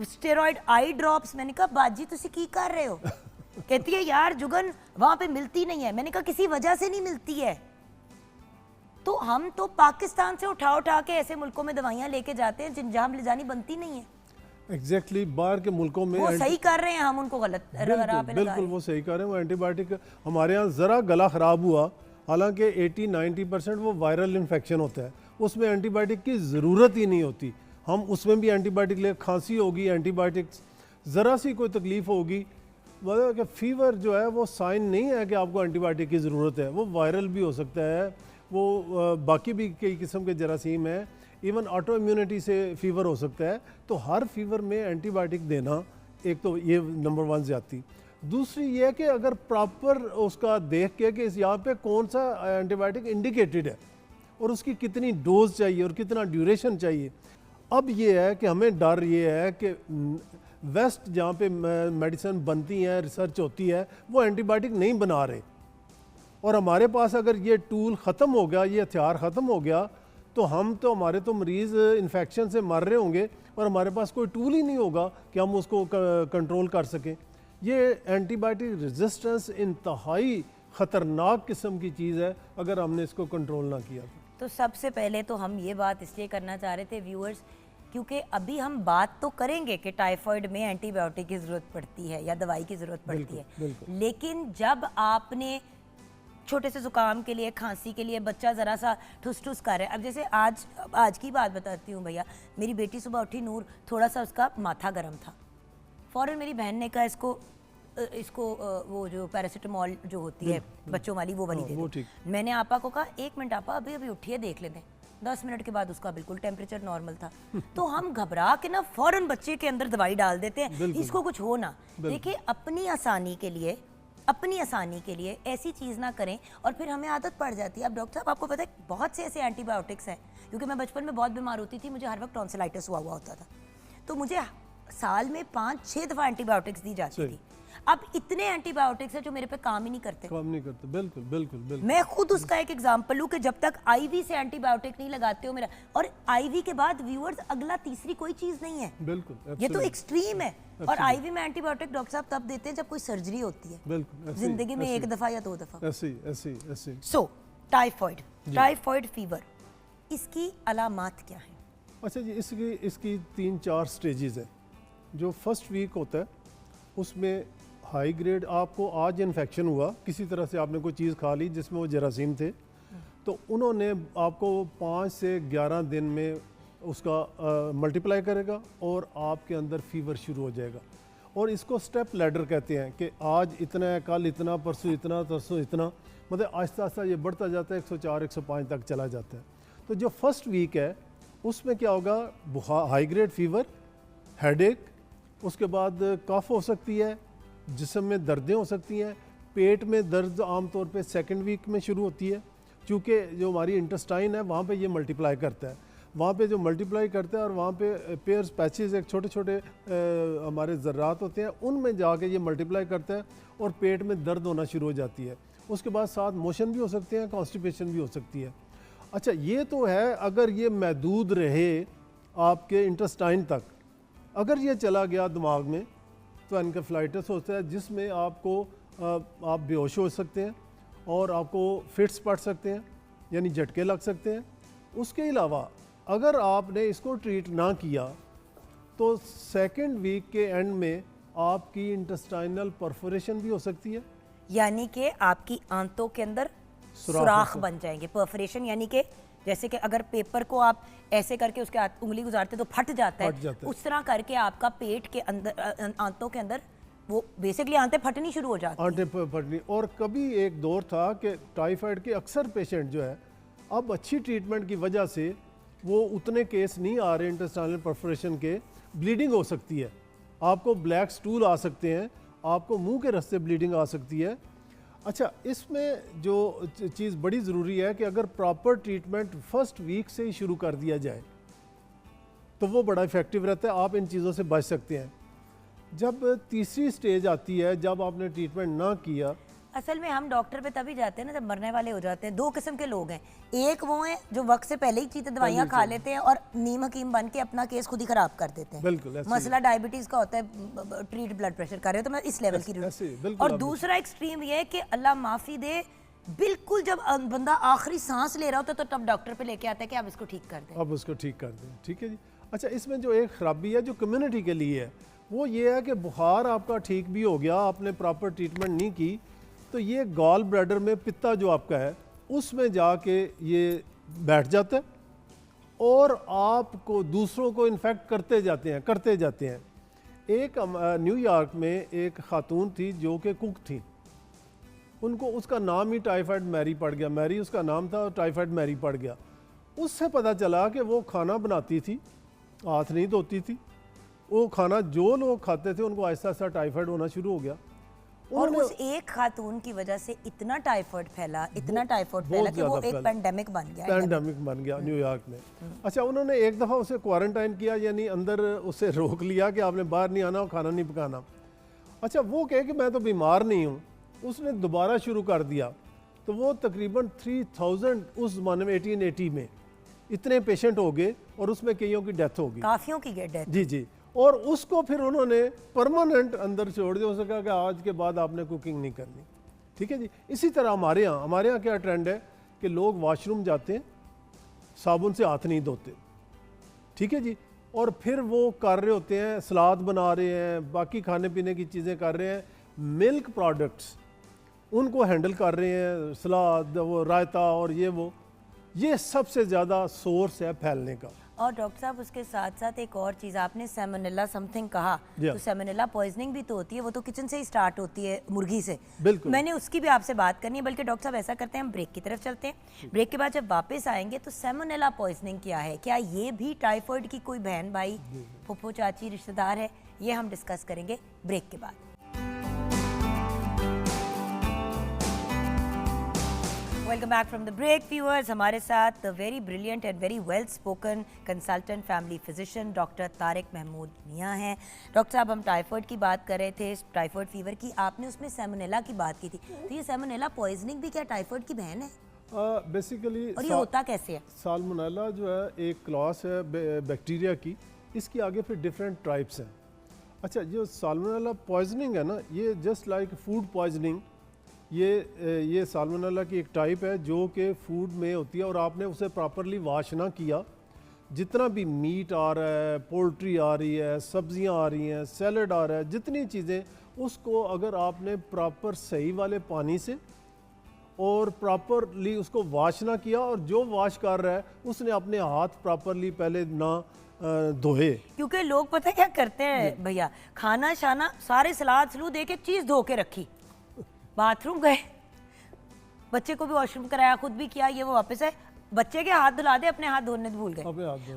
steroid eye drops. मैंने कहा बाजी तुसी की कर रहे हो? कहती है यार जुगन वहां पे मिलती नहीं है। मैंने कहा किसी वजह से नहीं मिलती है, तो हम तो पाकिस्तान से उठा के ऐसे मुल्कों में दवाइयां लेके जाते हैं जहां ले जानी बनती नहीं है। एग्जैक्टली बाहर के मुल्कों में वो सही कर रहे हैं, हम उनको गलत राह पे लगा रहे हैं। वो सही कर रहे हैं। वो एंटीबायोटिक हमारे यहाँ ज़रा गला ख़राब हुआ, हालांकि 80-90% वो वायरल इन्फेक्शन होता है, उसमें एंटीबायोटिक की ज़रूरत ही नहीं होती। हम उसमें भी एंटीबायोटिक ले, खांसी होगी एंटीबायोटिक्स, ज़रा सी कोई तकलीफ़ होगी, मतलब कि फ़ीवर जो है वो साइन नहीं है कि आपको एंटीबायोटिक की ज़रूरत है। वो वायरल भी हो सकता है, वो बाकी भी कई किस्म के जरासीम हैं, इवन ऑटो इम्यूनिटी से फ़ीवर हो सकता है। तो हर फीवर में एंटीबायोटिक देना, एक तो ये नंबर 1 ज़्यादती। दूसरी ये है कि अगर प्रॉपर उसका देख के कि यहाँ पे कौन सा एंटीबायोटिक इंडिकेटेड है और उसकी कितनी डोज चाहिए और कितना ड्यूरेशन चाहिए। अब ये है कि हमें डर ये है कि वेस्ट जहाँ पे मेडिसिन बनती हैं, रिसर्च होती है, वो एंटीबायोटिक नहीं बना रहे, और हमारे पास अगर ये टूल ख़त्म हो गया, ये हथियार ख़त्म हो गया, तो हमारे तो मरीज़ इन्फेक्शन से मर रहे होंगे और हमारे पास कोई टूल ही नहीं होगा कि हम उसको कंट्रोल कर सकें। ये एंटीबायोटिक रेजिस्टेंस इंतहाई ख़तरनाक किस्म की चीज़ है अगर हमने इसको कंट्रोल ना किया। तो सबसे पहले तो हम ये बात इसलिए करना चाह रहे थे व्यूअर्स, क्योंकि अभी हम बात तो करेंगे कि टाइफाइड में एंटीबायोटिक की ज़रूरत पड़ती है या दवाई की ज़रूरत पड़ती है, लेकिन जब आपने छोटे से ज़ुकाम के लिए, खांसी के लिए, बच्चा ज़रा सा ठुस ठुस कर रहा है, अब जैसे आज की बात बताती हूँ भैया, मेरी बेटी सुबह उठी, नूर थोड़ा सा उसका माथा गर्म था, फ़ौरन मेरी बहन ने कहा इसको वो जो पैरासीटामोल जो होती है बच्चों वाली, वो वाली दे दो। मैंने आपा को कहा 1 मिनट आपा, अभी उठिए देख लेते हैं। 10 मिनट के बाद उसका बिल्कुल टेम्परेचर नॉर्मल था। तो हम घबरा के ना फ़ौरन बच्चे के अंदर दवाई डाल देते हैं, इसको कुछ हो ना। देखिए अपनी आसानी के लिए ऐसी चीज़ ना करें और फिर हमें आदत पड़ जाती है। अब डॉक्टर साहब आपको पता है बहुत से ऐसे एंटीबायोटिक्स हैं, क्योंकि मैं बचपन में बहुत बीमार होती थी, मुझे हर वक्त टॉन्सिलाइटिस हुआ होता था, तो मुझे साल में 5-6 दफ़ा एंटीबायोटिक्स दी जाती थी। अब इतने एंटीबायोटिक्स हैं जो मेरे पे काम ही नहीं करते। बिल्कुल। मैं खुद उसका एक एग्जांपल हूँ कि जब तक आईवी से एंटीबायोटिक नहीं लगाते हो मेरा, और आईवी के बाद व्यूअर्स अगला तीसरी कोई चीज़ नहीं है। बिल्कुल, ये तो एक्सट्रीम है। और आईवी में एंटीबायोटिक डॉक्टर साहब तब देते हैं जब कोई सर्जरी होती है, बिल्कुल जिंदगी में 1 दफ़ा या 2 दफ़ा। ऐसे। सो टाइफाइड फीवर, इसकी अलामात क्या है? अच्छा जी, इसकी 3-4 स्टेजेस है। जो फर्स्ट वीक होता है उसमें हाई ग्रेड, आपको आज इन्फेक्शन हुआ, किसी तरह से आपने कोई चीज़ खा ली जिसमें वो जरासीम थे, तो उन्होंने आपको 5 से 11 दिन में उसका मल्टीप्लाई करेगा और आपके अंदर फीवर शुरू हो जाएगा। और इसको स्टेप लैडर कहते हैं कि आज इतना है, कल इतना, परसों इतना, तरसों इतना, मतलब आहिस्ता आहिस्ता ये बढ़ता जाता है, 104 105 तक चला जाता है। तो जो फर्स्ट वीक है उसमें क्या होगा, बुखार, हाई ग्रेड फीवर, हेडेक, उसके बाद कफ हो सकती है, जिस्म में दर्दें हो सकती हैं, पेट में दर्द आमतौर पे सेकंड वीक में शुरू होती है, क्योंकि जो हमारी इंटेस्टाइन है वहाँ पे ये मल्टीप्लाई करता है, वहाँ पे जो मल्टीप्लाई करता है और वहाँ पे पेयर्स पैचेस एक छोटे छोटे हमारे ज़र्रात होते हैं, उनमें जाके ये मल्टीप्लाई करता है और पेट में दर्द होना शुरू हो जाती है। उसके बाद साथ मोशन भी हो सकते हैं, कॉन्स्टिपेशन भी हो सकती है। अच्छा, ये तो है अगर ये महदूद रहे आपके इंटेस्टाइन तक। अगर ये चला गया दिमाग में तो एनकेफ्लाइटिस होता है, जिसमें आपको आप बेहोश हो सकते हैं और आपको फिट्स पड़ सकते हैं, यानी झटके लग सकते हैं। उसके अलावा अगर आपने इसको ट्रीट ना किया तो सेकंड वीक के एंड में आपकी इंटेस्टाइनल परफोरेशन भी हो सकती है, यानी कि आपकी आंतों के अंदर सुराख बन जाएंगे। परफोरेशन यानी कि जैसे कि अगर पेपर को आप ऐसे करके उसके उंगली गुजारते तो फट जाता है, उस तरह करके आपका पेट के अंदर, आंतों के अंदर वो बेसिकली आंतें फटनी शुरू हो जाती हैं। आंतें फटनी। और कभी एक दौर था कि टाइफाइड के अक्सर पेशेंट जो है, अब अच्छी ट्रीटमेंट की वजह से वो उतने केस नहीं आ रहे इंटेस्टाइनल परफोरेशन के। ब्लीडिंग हो सकती है, आपको ब्लैक स्टूल आ सकते हैं, आपको मुंह के रास्ते ब्लीडिंग आ सकती है। अच्छा, इसमें जो चीज़ बड़ी ज़रूरी है कि अगर प्रॉपर ट्रीटमेंट फर्स्ट वीक से ही शुरू कर दिया जाए तो वो बड़ा इफ़ेक्टिव रहता है, आप इन चीज़ों से बच सकते हैं। जब तीसरी स्टेज आती है, जब आपने ट्रीटमेंट ना किया, असल में हम डॉक्टर पे तभी जाते हैं ना जब मरने वाले हो जाते हैं। दो किस्म के लोग हैं, एक वो हैं जो वक्त से पहले ही चीज़ें दवाइयाँ खा लेते हैं और नीम हकीम बन के अपना केस खुद ही खराब कर देते हैं। बिल्कुल मसला डायबिटीज़ का होता है, ट्रीट ब्लड प्रेशर कर रहे हो, तो मैं इस लेवल की। और दूसरा एक्सट्रीम ये है कि अल्लाह माफ़ी दे, बिल्कुल जब बंदा आखिरी सांस ले रहा होता है तो तब डॉक्टर पे लेके आता है कि आप इसको ठीक कर दें, अब उसको ठीक कर दें। ठीक है जी। अच्छा, इसमें जो एक ख़राबी है जो कम्युनिटी के लिए है, वो ये है कि बुखार आपका ठीक भी हो गया, आपने प्रॉपर ट्रीटमेंट नहीं की, तो ये गॉल ब्लैडर में पित्ता जो आपका है उसमें जाके ये बैठ जाता है और आपको दूसरों को इन्फेक्ट करते जाते हैं। एक न्यूयॉर्क में एक खातून थी जो कि कुक थी, उनको उसका नाम ही टाइफाइड मैरी पड़ गया, मैरी उसका नाम था और टाइफाइड मैरी पड़ गया। उससे पता चला कि वो खाना बनाती थी, हाथ नहीं धोती थी, वो खाना जो लोग खाते थे उनको आहिस्ता आहिस्ता टाइफाइड होना शुरू हो गया। और उस एक खातून की वजह से इतना टाइफाइड फैला कि वो एक पेंडेमिक बन गया न्यूयॉर्क में। अच्छा, उन्होंने एक दफ़ा उसे क्वारंटाइन किया, यानी अंदर उसे रोक लिया कि आपने बाहर नहीं आना और खाना नहीं पकाना। अच्छा, वो कहे कि मैं तो बीमार नहीं हूँ, उसने दोबारा शुरू कर दिया, तो वो तकरीबन 3000 उस ज़माने में 1880 में इतने पेशेंट हो गए और उसमें कईयों की डेथ हो गई, काफियों की डेथ। जी जी। और उसको फिर उन्होंने परमानेंट अंदर छोड़ दिया, उसने कहा कि आज के बाद आपने कुकिंग नहीं करनी। ठीक है जी। इसी तरह हमारे यहाँ क्या ट्रेंड है कि लोग वॉशरूम जाते हैं, साबुन से हाथ नहीं धोते, ठीक है जी, और फिर वो कर रहे होते हैं, सलाद बना रहे हैं, बाकी खाने पीने की चीज़ें कर रहे हैं, मिल्क प्रोडक्ट्स उनको हैंडल कर रहे हैं, सलाद, वो रायता और ये सबसे ज़्यादा सोर्स है फैलने का। और डॉक्टर साहब, उसके साथ साथ एक और चीज़, आपने सैमोनेला समथिंग कहा, तो सैमोनेला पॉइजनिंग भी तो होती है, वो तो किचन से ही स्टार्ट होती है, मुर्गी से। बिल्कुल, मैंने उसकी भी आपसे बात करनी है, बल्कि डॉक्टर साहब ऐसा करते हैं, हम ब्रेक की तरफ चलते हैं। ब्रेक के बाद जब वापस आएंगे तो सैमोनेला पॉइजनिंग क्या है, क्या ये भी टाइफाइड की कोई बहन भाई, फूफो चाची, रिश्तेदार है, ये हम डिस्कस करेंगे ब्रेक के बाद। Welcome back from the break viewers. हमारे साथ the very brilliant and very well spoken consultant family physician doctor Tariq Mahmood Mian हैं। डॉक्टर साहब, हम टाइफाइड की बात कर रहे थे, टाइफाइड फीवर की, आपने उसमें सैमोनेला की बात की थी, तो ये सैमोनेला पॉइजनिंग भी क्या टाइफाइड की बहन है? बेसिकली और ये होता कैसे है? साल्मोनेला जो है एक क्लास है बैक्टीरिया की, इसके आगे फिर डिफरेंट टाइप्स हैं। अच्छा, जो साल्मोनेला पॉइजनिंग है ना, ये जस्ट लाइक फूड पॉइजनिंग, ये साल्मोनेला की एक टाइप है जो कि फूड में होती है और आपने उसे प्रॉपरली वॉश ना किया, जितना भी मीट आ रहा है, पोल्ट्री आ रही है, सब्जियां आ रही हैं, सैलड आ रहा है, जितनी चीज़ें, उसको अगर आपने प्रॉपर सही वाले पानी से और प्रॉपरली उसको वॉश ना किया, और जो वॉश कर रहा है उसने अपने हाथ प्रॉपरली पहले ना धोए। क्योंकि लोग पता है क्या करते हैं भैया, खाना शाना सारे सलाद सलूद एक एक चीज धो के रखी, बाथरूम गए, बच्चे को भी वॉशरूम कराया, खुद भी किया, ये वो वापस आए, बच्चे के हाथ धुला दे, अपने हाथ धोने भूल गए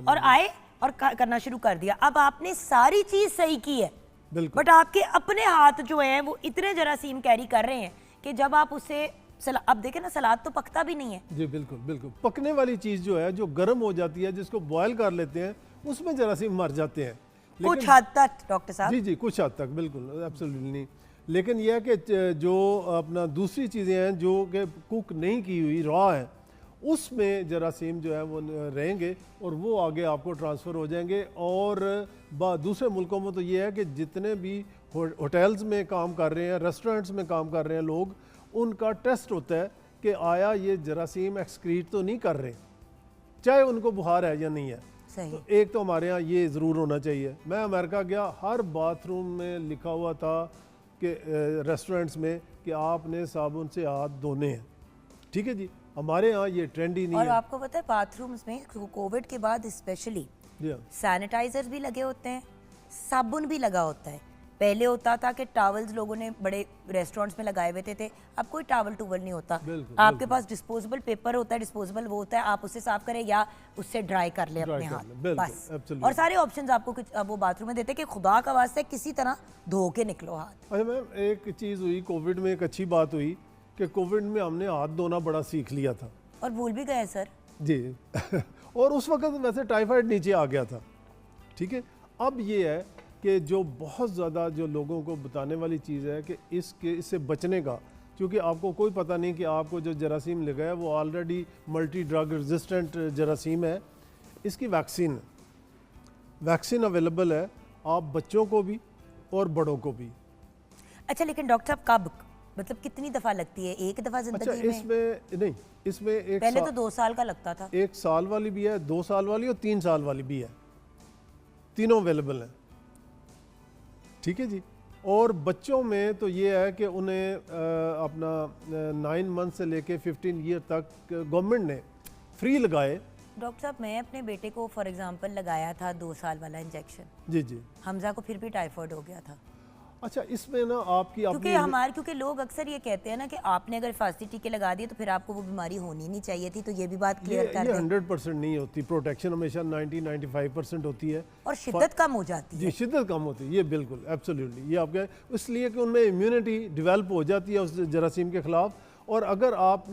और आए और करना शुरू कर दिया। अब आपने सारी चीज सही की है, बट आपके अपने हाथ जो हैं वो इतने जरासीम कैरी कर रहे हैं कि जब आप उसे अब देखें ना, सलाद तो पकता भी नहीं है। जी बिल्कुल बिल्कुल, पकने वाली चीज जो है, जो गर्म हो जाती है, जिसको बॉयल कर लेते हैं, उसमें जरासीम मर जाते हैं कुछ हद तक डॉक्टर साहब। जी जी, कुछ हद तक, बिल्कुल एब्सोल्युटली नहीं। लेकिन यह है कि जो अपना दूसरी चीज़ें हैं जो कि कुक नहीं की हुई रॉ है, उसमें जरासीम जो है वो रहेंगे और वो आगे आपको ट्रांसफ़र हो जाएंगे। और दूसरे मुल्कों में तो ये है कि जितने भी होटल्स में काम कर रहे हैं, रेस्टोरेंट्स में काम कर रहे हैं लोग, उनका टेस्ट होता है कि आया ये जरासीम एक्सक्रीट तो नहीं कर रहे, चाहे उनको बुखार है या नहीं है। सही। तो एक तो हमारे यहाँ ये ज़रूर होना चाहिए। मैं अमेरिका गया, हर बाथरूम में लिखा हुआ था कि रेस्टोरेंट्स में कि आपने साबुन से हाथ धोने हैं, ठीक है जी। हमारे यहाँ ये ट्रेंड ही नहीं और है। आपको पता है बाथरूम्स में कोविड के बाद स्पेशली सैनिटाइजर भी लगे होते हैं, साबुन भी लगा होता है। पहले होता था कि टॉवल्स लोगों ने बड़े रेस्टोरेंट्स में लगाए हुए थे, अब कोई टॉवल टूवल नहीं होता। आपके पास डिस्पोजेबल पेपर होता है, डिस्पोजेबल वो होता है, आप उससे साफ करें या उससे ड्राई कर ले अपने हाथ, बस। और सारे ऑप्शंस आपको वो बाथरूम में देते हैं कि खुदा का वास्ते किसी तरह धो के निकलो हाथ। अच्छा मैम, एक चीज़ हुई कोविड में, एक अच्छी बात हुई कि कोविड में हमने हाथ धोना बड़ा सीख लिया था और भूल भी गए सर जी और उस वक्त वैसे टाइफाइड नीचे आ गया था, ठीक है। अब ये है कि जो बहुत ज़्यादा जो लोगों को बताने वाली चीज़ है कि इससे बचने का, क्योंकि आपको कोई पता नहीं कि आपको जो जरासीम लगा है वो ऑलरेडी मल्टी ड्रग रेजिस्टेंट जरासीम है। इसकी वैक्सीन अवेलेबल है, आप बच्चों को भी और बड़ों को भी। अच्छा, लेकिन डॉक्टर साहब कब, मतलब कितनी दफ़ा लगती है? एक दफ़ा जिंदगी में? इसमें नहीं, इसमें एक पहले तो 2 साल का लगता था। 1 साल वाली भी है, 2 साल वाली और 3 साल वाली भी है, तीनों अवेलेबल हैं, ठीक है जी। और बच्चों में तो ये है कि उन्हें अपना 9 मंथ से लेके 15 ईयर तक गवर्नमेंट ने फ्री लगाए। डॉक्टर साहब, मैं अपने बेटे को फॉर एग्जांपल लगाया था 2 साल वाला इंजेक्शन। जी जी। हमजा को फिर भी टाइफाइड हो गया था। अच्छा, इसमें ना आपकी क्योंकि लोग अक्सर ये कहते हैं ना कि आपने अगर हिफाजती टीके लगा दिए तो फिर आपको वो बीमारी होनी नहीं चाहिए थी, तो ये भी बात क्लियर कर दें। 100% नहीं होती, प्रोटेक्शन हमेशा 90-95% होती है और शिद्दत कम हो जाती है। जी, शिद्दत कम होती है, ये बिल्कुल एब्सोल्युटली, ये आपके इसलिए कि उनमें इम्यूनिटी डेवलप हो जाती है उस जरासीम के ख़िलाफ़। और अगर आप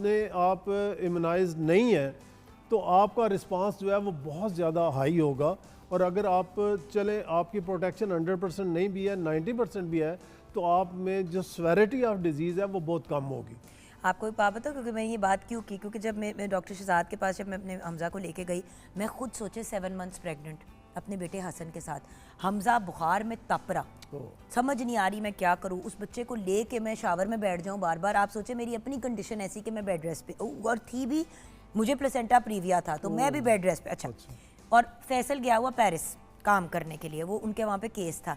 इम्यूनाइज नहीं है तो आपका रिस्पांस जो है वो बहुत ज़्यादा हाई होगा। और अगर आप आपकी प्रोटेक्शन 100% नहीं भी है, 90% भी है, तो आप में जो सेवेरिटी ऑफ डिजीज़ है वो बहुत कम होगी। आपको एक बात बताओ, क्योंकि मैं ये बात क्यों की, क्योंकि जब मैं डॉक्टर शहजाद के पास जब मैं अपने हमजा को लेके गई, मैं खुद सोचे 7 मंथ्स प्रेग्नेंट अपने बेटे हसन के साथ, हमजा बुखार में तप रहा, समझ नहीं आ रही मैं क्या करूँ। उस बच्चे को ले के मैं शावर में बैठ जाऊँ बार बार। आप सोचे मेरी अपनी कंडीशन ऐसी कि मैं बेड रेस्ट पे, और थी भी, मुझे प्लेसेंटा प्रीविया था तो मैं भी बेड रेस्ट पे। अच्छा। और फैसल गया हुआ पेरिस काम करने के लिए, वो उनके वहाँ पे केस था।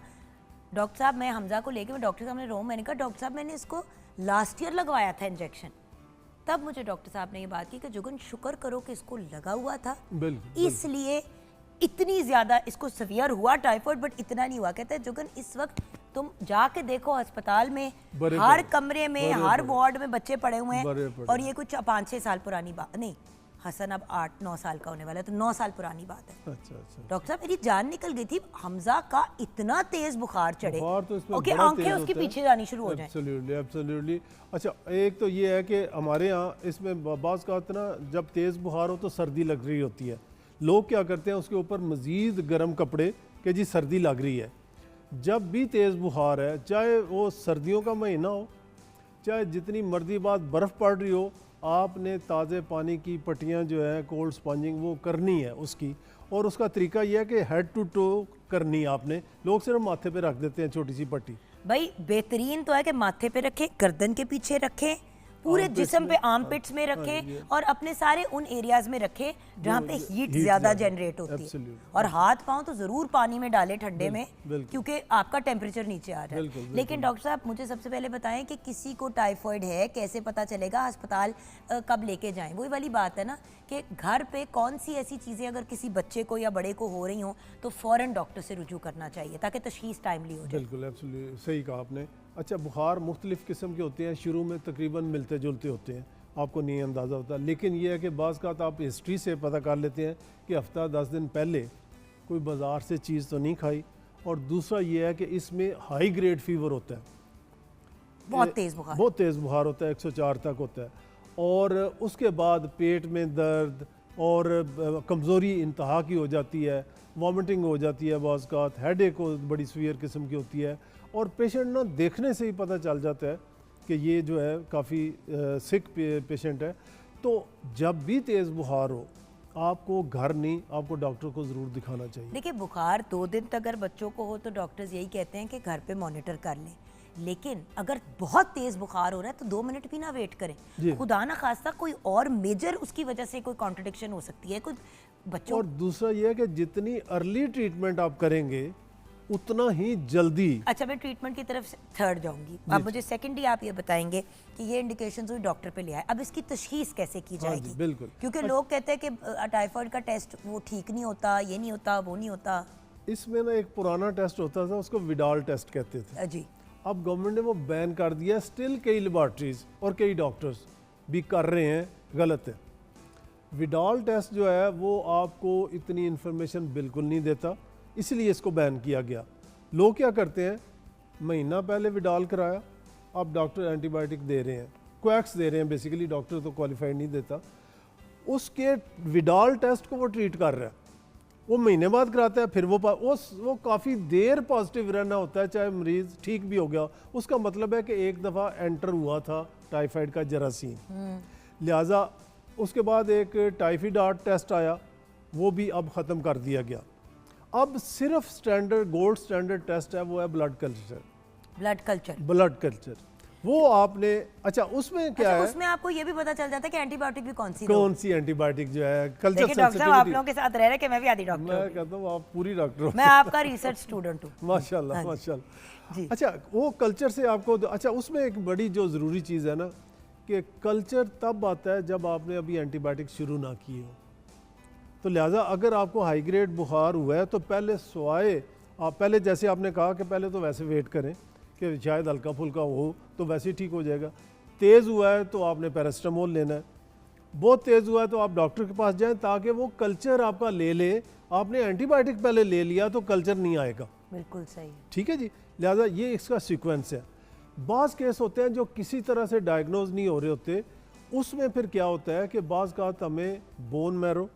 डॉक्टर साहब, मैं हमजा को लेके मैं डॉक्टर साहब ने रो, मैंने कहा डॉक्टर साहब मैंने इसको लास्ट ईयर लगवाया था इंजेक्शन। तब मुझे डॉक्टर साहब ने ये बात की कि जुगन शुक्र करो कि इसको लगा हुआ था, इसलिए इतनी ज़्यादा इसको सवियर हुआ टाइफाइड, बट इतना नहीं हुआ। कहते हैं जुगन इस वक्त तुम जाके देखो अस्पताल में हर कमरे में हर वार्ड में बच्चे पड़े हुए हैं। और ये कुछ 5-6 साल पुरानी बात नहीं, हसन अब 8-9 साल का होने वाला है, तो 9 साल पुरानी बात है। अच्छा। डॉक्टर साहब मेरी जान निकल गई थी, हमजा का इतना तेज बुखार चढ़े तो कि आंखें उसकी पीछे जानी शुरू हो जाएं। एब्सोल्युटली। अच्छा, एक तो ये है कि हमारे यहाँ इसमें बाज़ का इतना जब तेज़ बुखार हो तो सर्दी लग रही होती है, लोग क्या करते हैं उसके ऊपर मज़ीद गर्म कपड़े कि जी सर्दी लग रही है। जब भी तेज़ बुखार है, चाहे वो सर्दियों का महीना हो, चाहे जितनी मर्जी बात बर्फ़ पड़ रही हो, आपने ताज़े पानी की पट्टियाँ जो है कोल्ड स्पंजिंग वो करनी है उसकी। और उसका तरीका यह है कि हेड टू टो करनी है आपने, लोग सिर्फ माथे पे रख देते हैं छोटी सी पट्टी। भाई बेहतरीन तो है कि माथे पे रखें, गर्दन के पीछे रखें, पूरे armpits जिस्म पे में, आर्मपिट्स में हाँ, रखे ये। और अपने सारे उन एरियाज में रखे जहाँ पे हीट heat ज्यादा ज्यादा, जनरेट होती है। absolutely, और हाथ पांव तो जरूर पानी में डालें ठंडे में, बिल्कुल। क्योंकि आपका टेम्परेचर नीचे आ रहा बिल्कुल, है। बिल्कुल। लेकिन डॉक्टर साहब मुझे सबसे पहले बताएं कि किसी को टाइफाइड है कैसे पता चलेगा, अस्पताल कब लेके जाएं? वही वाली बात है ना कि घर पे कौन सी ऐसी चीज़ें अगर किसी बच्चे को या बड़े को हो रही हो तो फ़ौरन डॉक्टर से रुजू करना चाहिए ताकि तशखीस टाइमली हो जाए। बिल्कुल एब्सोल्युटली सही कहा आपने। अच्छा, बुखार मुख्तलिफ़ किस्म के होते हैं, शुरू में तकरीबन मिलते जुलते होते हैं, आपको नहीं अंदाज़ा होता, लेकिन ये है कि बाज़ का आप हिस्ट्री से पता कर लेते हैं कि हफ्ता 10 दिन पहले कोई बाज़ार से चीज़ तो नहीं खाई, और दूसरा ये है कि इसमें हाई ग्रेड फीवर होता है, बहुत तेज़ बुखार, बहुत तेज़ बुखार होता है, 104 तक होता है, और उसके बाद पेट में दर्द और कमज़ोरी इंतहा की हो जाती है, वॉमिटिंग हो जाती है, बाज़ का हेडेक बड़ी सीवियर किस्म की होती है, और पेशेंट ना देखने से ही पता चल जाता है कि ये जो है काफ़ी सिक पेशेंट है। तो जब भी तेज़ बुखार हो आपको घर नहीं, आपको डॉक्टर को ज़रूर दिखाना चाहिए। देखिए बुखार 2 दिन तक अगर बच्चों को हो तो डॉक्टर्स यही कहते हैं कि घर पे मॉनिटर कर लें, लेकिन अगर बहुत तेज बुखार हो रहा है तो 2 मिनट भी ना वेट करें। खुदा ना खास्ता कोई और मेजर उसकी वजह से कोई कॉन्ट्रडिक्शन हो सकती है, कोई बच्चों। और दूसरा ये है कि जितनी अर्ली ट्रीटमेंट आप करेंगे उतना ही जल्दी। अच्छा, मैं ट्रीटमेंट की तरफ से थर्ड जाऊंगी। अब मुझे सेकेंडली आप ये बताएंगे कि ये इंडिकेशंस हुई डॉक्टर पे ले आए, अब इसकी तशखीस कैसे की जाएगी? बिल्कुल, क्योंकि लोग कहते हैं कि टाइफाइड का टेस्ट वो ठीक नहीं होता, ये नहीं होता, वो नहीं होता। इसमें ना एक पुराना टेस्ट होता था, उसको विडाल टेस्ट कहते थे। जी, अब गवर्नमेंट ने वो बैन कर दिया, स्टिल कई लेबॉर्ट्रीज और कई डॉक्टर्स भी कर रहे हैं, गलत है। विडाल टेस्ट जो है वो आपको इतनी इन्फॉर्मेशन बिल्कुल नहीं देता, इसलिए इसको बैन किया गया। लोग क्या करते हैं, महीना पहले विडाल कराया, अब डॉक्टर एंटीबायोटिक दे रहे हैं, क्वैक्स दे रहे हैं, बेसिकली डॉक्टर तो क्वालिफाइड नहीं देता, उसके विडाल टेस्ट को वो ट्रीट कर रहा है, वो महीने बाद कराता है, फिर वो काफ़ी देर पॉजिटिव रहना होता है, चाहे मरीज़ ठीक भी हो गया। उसका मतलब है कि एक दफ़ा एंटर हुआ था टाइफाइड का जरासीम, लिहाजा उसके बाद एक टाइफाइड टेस्ट आया, वो भी अब ख़त्म कर दिया गया। अब सिर्फ स्टैंडर्ड गोल्ड स्टैंडर्ड टेस्ट है, वो है ब्लड कल्चर। ब्लड कल्चर वो आपने, अच्छा उसमें क्या है, उसमें आपको ये भी पता चल जाता है कि एंटीबायोटिक भी कौन सी एंटीबायोटिक जो है कल्चर। डॉक्टर साहब आप लोगों के साथ रह रहे कि मैं भी आधी डॉक्टर मैं कहता हूँ आप पूरी डॉक्टर हो। मैं आपका रिसर्च स्टूडेंट हूँ। माशाल्लाह माशाल्लाह। अच्छा, वो कल्चर से आपको, अच्छा उसमें एक बड़ी जो ज़रूरी चीज़ है ना कि कल्चर तब आता है जब आपने अभी एंटीबायोटिक शुरू ना की हो। तो लिहाजा अगर आपको हाई ग्रेड बुखार हुआ है तो पहले सवाए आप पहले, जैसे आपने कहा कि पहले तो वैसे वेट करें कि शायद हल्का फुल्का हो तो वैसे ही ठीक हो जाएगा। तेज़ हुआ है तो आपने पैरास्टामोल लेना है, बहुत तेज़ हुआ है तो आप डॉक्टर के पास जाएं ताकि वो कल्चर आपका ले ले। आपने एंटीबायोटिक पहले ले लिया तो कल्चर नहीं आएगा। बिल्कुल सही, ठीक है जी। लिहाजा ये इसका सीक्वेंस है। बाज़ केस होते हैं जो किसी तरह से डायग्नोज नहीं हो रहे होते, उसमें फिर क्या होता है कि बाज़ का हमें बोन मैरो,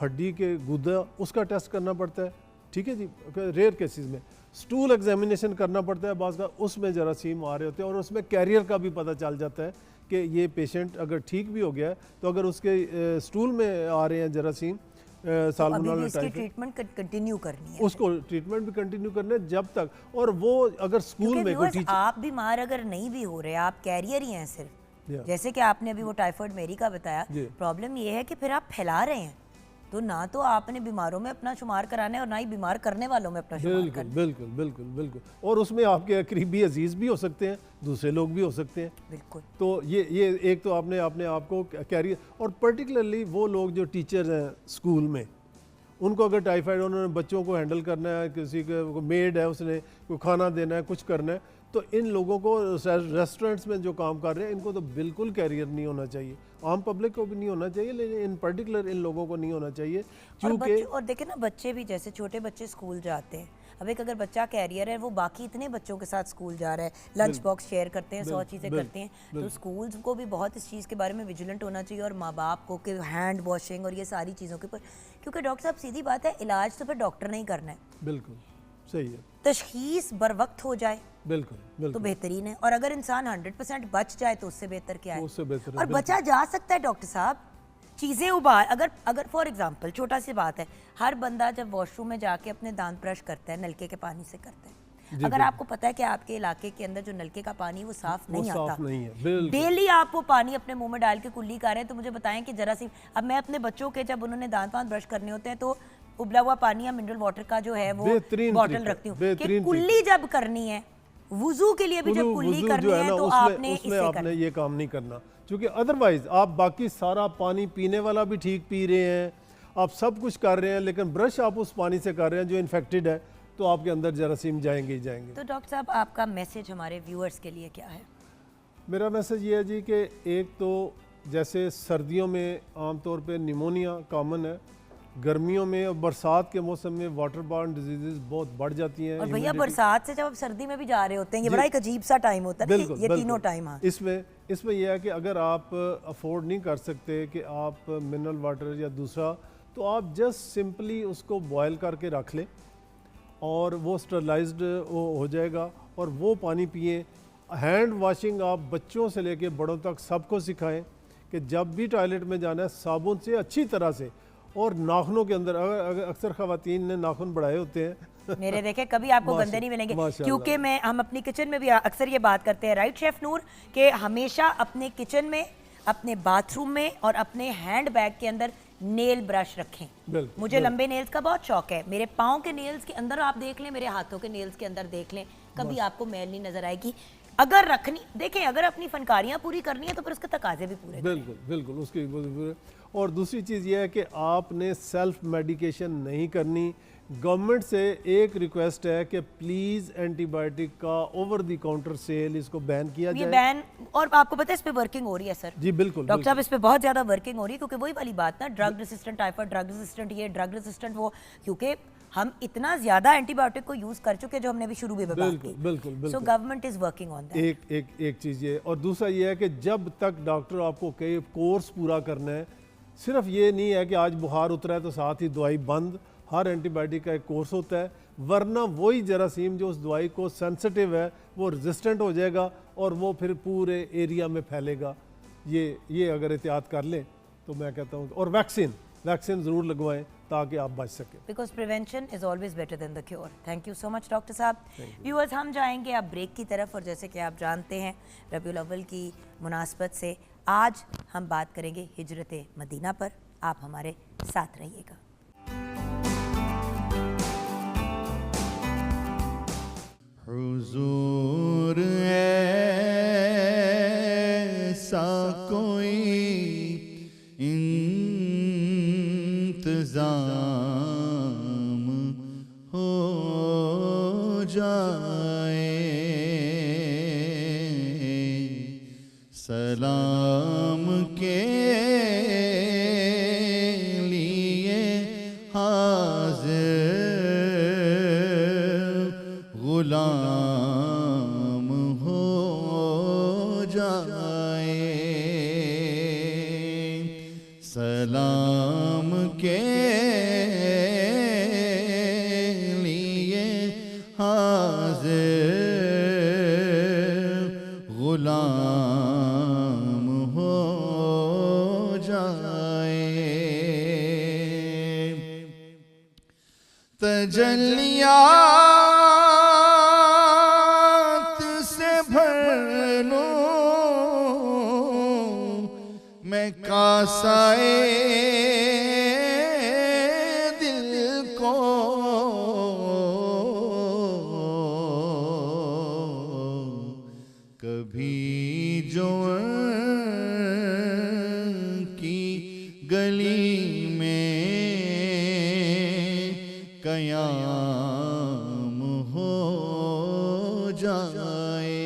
हड्डी के गुदा, उसका टेस्ट करना पड़ता है। ठीक है जी। रेयर केसेस में स्टूल एग्जामिनेशन करना पड़ता है, बाज़ का उसमें जरासीम आ रहे होते हैं और उसमें कैरियर का भी पता चल जाता है कि ये पेशेंट अगर ठीक भी हो गया है तो अगर उसके स्टूल में आ रहे हैं जरासीम, साल्मोनेला टाइफाइड, ट्रीटमेंट कंटिन्यू करनी है, उसको ट्रीटमेंट भी कंटिन्यू करना है जब तक। और वो अगर स्कूल में कोई टीचर, आप बीमार अगर नहीं भी हो रहे, आप कैरियर ही हैं सिर्फ, जैसे कि आपने अभी वो टाइफाइड मेरी का बताया, प्रॉब्लम ये है कि फिर आप फैला रहे हैं, तो ना तो आपने बीमारों में अपना शुमार कराना है और ना ही बीमार करने वालों में अपना शुमार करना है। बिल्कुल बिल्कुल बिल्कुल। और उसमें आपके करीबी अजीज भी हो सकते हैं, दूसरे लोग भी हो सकते हैं। बिल्कुल। तो ये एक तो आपने आपको कैरियर, और पर्टिकुलरली वो लोग जो टीचर्स हैं स्कूल में, उनको अगर टाइफाइड, उन्होंने बच्चों को हैंडल करना है, किसी को मेड है, उसने कोई खाना देना है, कुछ करना है, तो इन लोगों को रेस्टोरेंट्स में जो काम कर रहे हैं इनको तो बिल्कुल कैरियर नहीं होना चाहिए। आम पब्लिक को भी नहीं होना चाहिए, लेकिन इन पर्टिकुलर इन लोगों को नहीं होना चाहिए क्योंकि। और देखे ना, बच्चे भी, जैसे छोटे बच्चे स्कूल जाते हैं, अब एक अगर बच्चा कैरियर है, वो बाकी इतने बच्चों के साथ स्कूल जा रहा है, लंच बॉक्स शेयर करते हैं, 100 चीज़ें करते हैं, तो स्कूल्स को भी बहुत इस चीज़ के बारे में विजिलेंट होना चाहिए, और माँ बाप को कि हैंड वॉशिंग और ये सारी चीज़ों के ऊपर, क्योंकि डॉक्टर साहब सीधी बात है, इलाज तो फिर डॉक्टर ने ही करना है। बिल्कुल सही है। तशखीस बर वक्त हो जाए बिल्कुल तो बेहतरीन है, और अगर इंसान 100% बच जाए तो उससे बेहतर क्या है। उससे बेहतर, और बचा जा सकता है डॉक्टर साहब, चीज़ें उबाल, अगर फॉर एग्जांपल छोटा सी बात है, हर बंदा जब वॉशरूम में जाके अपने दांत ब्रश करता है नलके के पानी से करता है, अगर आपको पता है कि आपके इलाके के अंदर जो नलके का पानी है वो साफ नहीं साफ आता, नहीं है, बिल्कुल। डेली आप वो पानी अपने मुंह में डाल के कुल्ली कर रहे हैं, तो मुझे बताएं कि जरा सी, अब मैं अपने बच्चों के जब उन्होंने दांत वांत ब्रश करने होते हैं तो उबला हुआ पानी या मिनरल वाटर का जो है वो बेहतरीन बॉटल तरीका, रखती हूँ कि बेहतरीन कुल्ली जब करनी है, वुजू के लिए भी जब कुल्ली वुज़ू करनी जो है ना, तो उसमें आपने उसमें इसे आपने करना। ये काम नहीं करना, क्योंकि अदरवाइज आप बाकी सारा पानी पीने वाला भी ठीक पी रहे हैं, आप सब कुछ कर रहे हैं, लेकिन ब्रश आप उस पानी से कर रहे हैं जो इन्फेक्टेड है, तो आपके अंदर जरासीम जाएंगे ही जाएंगे। तो डॉक्टर साहब आपका मैसेज हमारे व्यूअर्स के लिए क्या है? मेरा मैसेज ये है जी कि एक तो जैसे सर्दियों में आमतौर पे निमोनिया कॉमन है, गर्मियों में और बरसात के मौसम में वाटर बॉर्न डिजीजेज बहुत बढ़ जाती हैं। और भैया बरसात से जब आप सर्दी में भी जा रहे होते हैं, ये बड़ा एक अजीब सा टाइम होता है ना, बिल्कुल, ये तीनों बिल्कुल। टाइम। हाँ, इसमें यह है कि अगर आप अफोर्ड नहीं कर सकते कि आप मिनरल वाटर या दूसरा, तो आप जस्ट सिंपली उसको बॉयल करके रख लें और वो स्टरलाइज्ड हो जाएगा और वो पानी पिए। हैंड वाशिंग आप बच्चों से लेके बड़ों तक सबको सिखाएं कि जब भी टॉयलेट में जाना है साबुन से अच्छी तरह से, और नाखूनों के अंदर अगर अक्सर ख़वातीन ने नाखून बढ़ाए होते हैं मेरे देखे कभी आपको गंदे नहीं मिलेंगे, माशाल्लाह। क्योंकि हम अपनी किचन में भी अक्सर ये बात करते हैं, राइट शेफ नूर, कि हमेशा अपने किचन में, अपने बाथरूम में और अपने हैंड बैग के अंदर नेल ब्रश रखें। मुझे लंबे नेल्स का बहुत शौक है, मेरे पाँव के नेल्स के अंदर आप देख लें, मेरे हाथों के नेल्स के अंदर देख लें, कभी आपको मैल नहीं नजर आएगी। अगर रखनी, देखें, अगर अपनी फनकारियां पूरी करनी है तो फिर उसके तकाजे भी पूरे करें। बिल्कुल बिल्कुल उसकी। और दूसरी चीज़ ये है कि आपने सेल्फ मेडिकेशन नहीं करनी। गवर्नमेंट से एक रिक्वेस्ट है कि प्लीज़ एंटीबायोटिक का ओवर द काउंटर सेल इसको बैन किया ये जाए। बैन, और आपको पता है इस पे वर्किंग हो रही है सर। जी बिल्कुल डॉक्टर साहब, इस पे बहुत ज्यादा वर्किंग हो रही है, क्योंकि वही वाली बात ना, drug resistant typhoid, drug resistant ये, ड्रग रेसिस्टेंट वो, क्योंकि हम इतना ज्यादा एंटीबायोटिक को यूज कर चुके, जो हमने भी शुरू में बात की। बिल्कुल। So government is working on that. एक चीज़ ये, और दूसरा ये है कि जब तक डॉक्टर आपको कहे कोर्स पूरा करना है, सिर्फ ये नहीं है कि आज बुखार उतरा है तो साथ ही दवाई बंद, हर एंटीबायोटिक का एक कोर्स होता है, वरना वही जरासीम जो उस दवाई को सेंसिटिव है वो रेजिस्टेंट हो जाएगा और वो फिर पूरे एरिया में फैलेगा। ये अगर एहतियात कर लें तो मैं कहता हूँ, और वैक्सीन ज़रूर लगवाएं ताकि आप बच सकें, because prevention is always better than the cure. Thank you so much doctor साहब। व्यूअर्स, हम जाएंगे अब ब्रेक की तरफ, और जैसे कि आप जानते हैं रबीउल अव्वल की मुनासबत से आज हम बात करेंगे हिजरत मदीना पर। आप हमारे साथ रहिएगा। हुजूर ऐसा कोई इंतजाम हो जाए, सलाम के लिए हाजिर गुलाम हो जाए, सलाम के लिए हाजिर गुलाम हो जाए। तजल्लियात से भर लूं मैं कासाए दिल को, कभी जो की गली में कयाम हो जाए,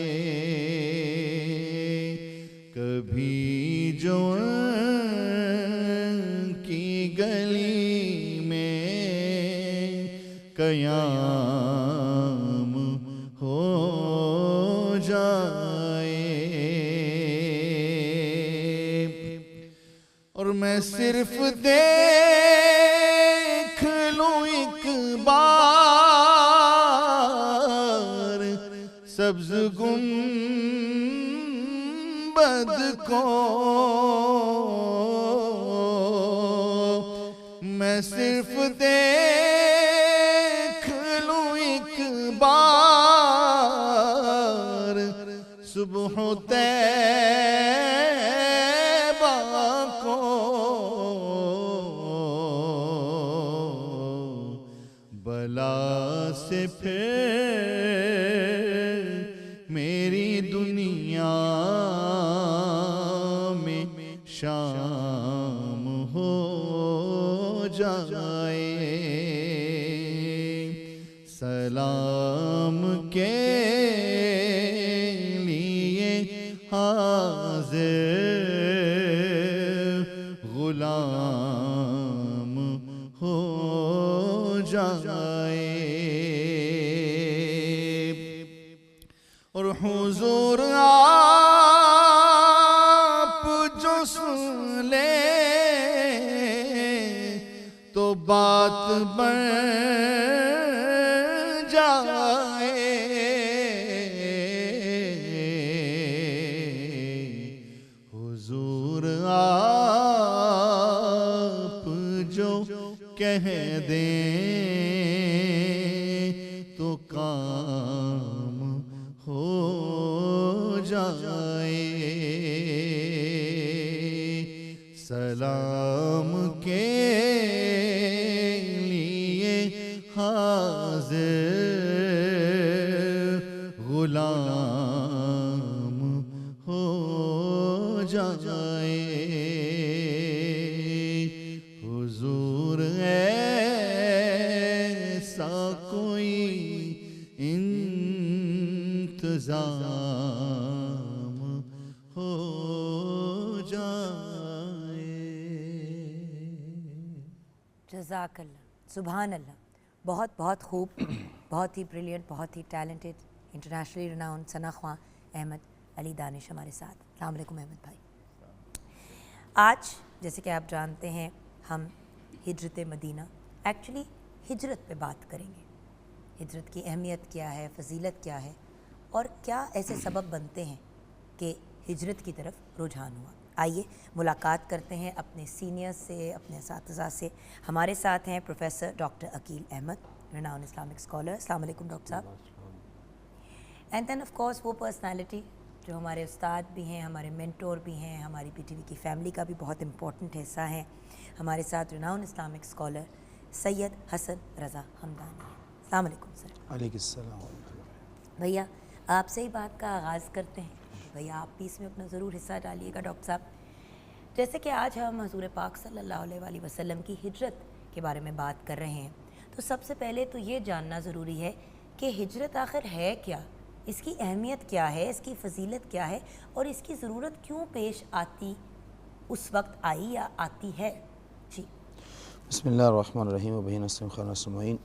कभी जो की गली में कयाम हो जाए। और मैं सिर्फ देख लूं एक बार सब्ज गुंबद को, मैं सिर्फ देख लूं एक बार सुबह तैबा को बला से फिर मेरी दुनिया में शाम हो जाए। सलाम के लिए हाजिर गुलाम हो जाए। और हुजूर आप जो सुन ले तो बात बन जाए। हुजूर आप जो कह दें तो काम हो जाए। सलाम के लिए हाजिर गुलाम हो जाए। हुजूर ऐसा कोई इंतजाम हो जाए। जज़ाकल्लाह, सुभान अल्लाह। बहुत बहुत खूब, बहुत ही ब्रिलियंट, बहुत ही टैलेंटेड, इंटरनेशनली रिनाउंड सना ख्वां अहमद अली दानिश हमारे साथ। अस्सलाम वालेकुम अहमद भाई। आज जैसे कि आप जानते हैं हम हिजरत मदीना, एक्चुअली हिजरत पे बात करेंगे। हिजरत की अहमियत क्या है, फजीलत क्या है और क्या ऐसे सबब बनते हैं कि हिजरत की तरफ रुझान हुआ। आइए मुलाकात करते हैं अपने सीनियर्स से, अपने असातिज़ा से। हमारे साथ हैं professor doctor Akeel Ahmad, renowned Islamic scholar. अस्सलाम वालेकुम डॉक्टर साहब। एंड देन ऑफ कोर्स वो पर्सनालिटी जो हमारे उस्ताद भी हैं, हमारे मेंटोर भी हैं, हमारी पीटीवी की फैमिली का भी बहुत इंपॉर्टेंट हिस्सा हैं। हमारे साथ renowned Islamic scholar Syed Hasan Raza Hamdani. अस्सलाम वालेकुम सर। वालेकुम सलाम। भैया आपसे ही बात का आगाज़ करते हैं। भैया आप भी इसमें अपना ज़रूर हिस्सा डालिएगा डॉक्टर साहब। जैसे कि आज हम हज़ूर पाक सल्लल्लाहु अलैहि वसल्लम की हिजरत के बारे में बात कर रहे हैं, तो सबसे पहले तो ये जानना ज़रूरी है कि हिजरत आखिर है क्या, इसकी अहमियत क्या है, इसकी फ़जीलत क्या है और इसकी ज़रूरत क्यों पेश आती, उस वक्त आई या आती है। जी बिस्मिल्लाहिर्रहमानिर्रहीम व बिही नस्तईन।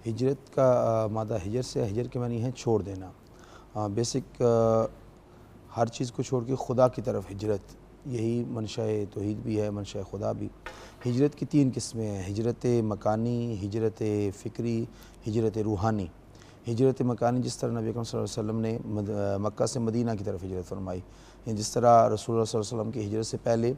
हिजरत का मादा हिजर से, हिजर के मानी है छोड़ देना। बेसिक हर चीज़ को छोड़ के खुदा की तरफ हिजरत, यही मंशा तौहीद भी है, मंशा खुदा भी। हिजरत की 3 किस्में हैं, हिजरत मकानी, हिजरत फ़िक्री, हिजरत रूहानी। हिजरत मकानी जिस तरह नबी अकरम सल्लल्लाहु अलैहि वसल्लम ने मक्का से मदीना की तरफ हिजरत फरमाई, जिस तरह रसूलुल्लाह सल्लल्लाहु अलैहि वसल्लम की हिजरत से पहले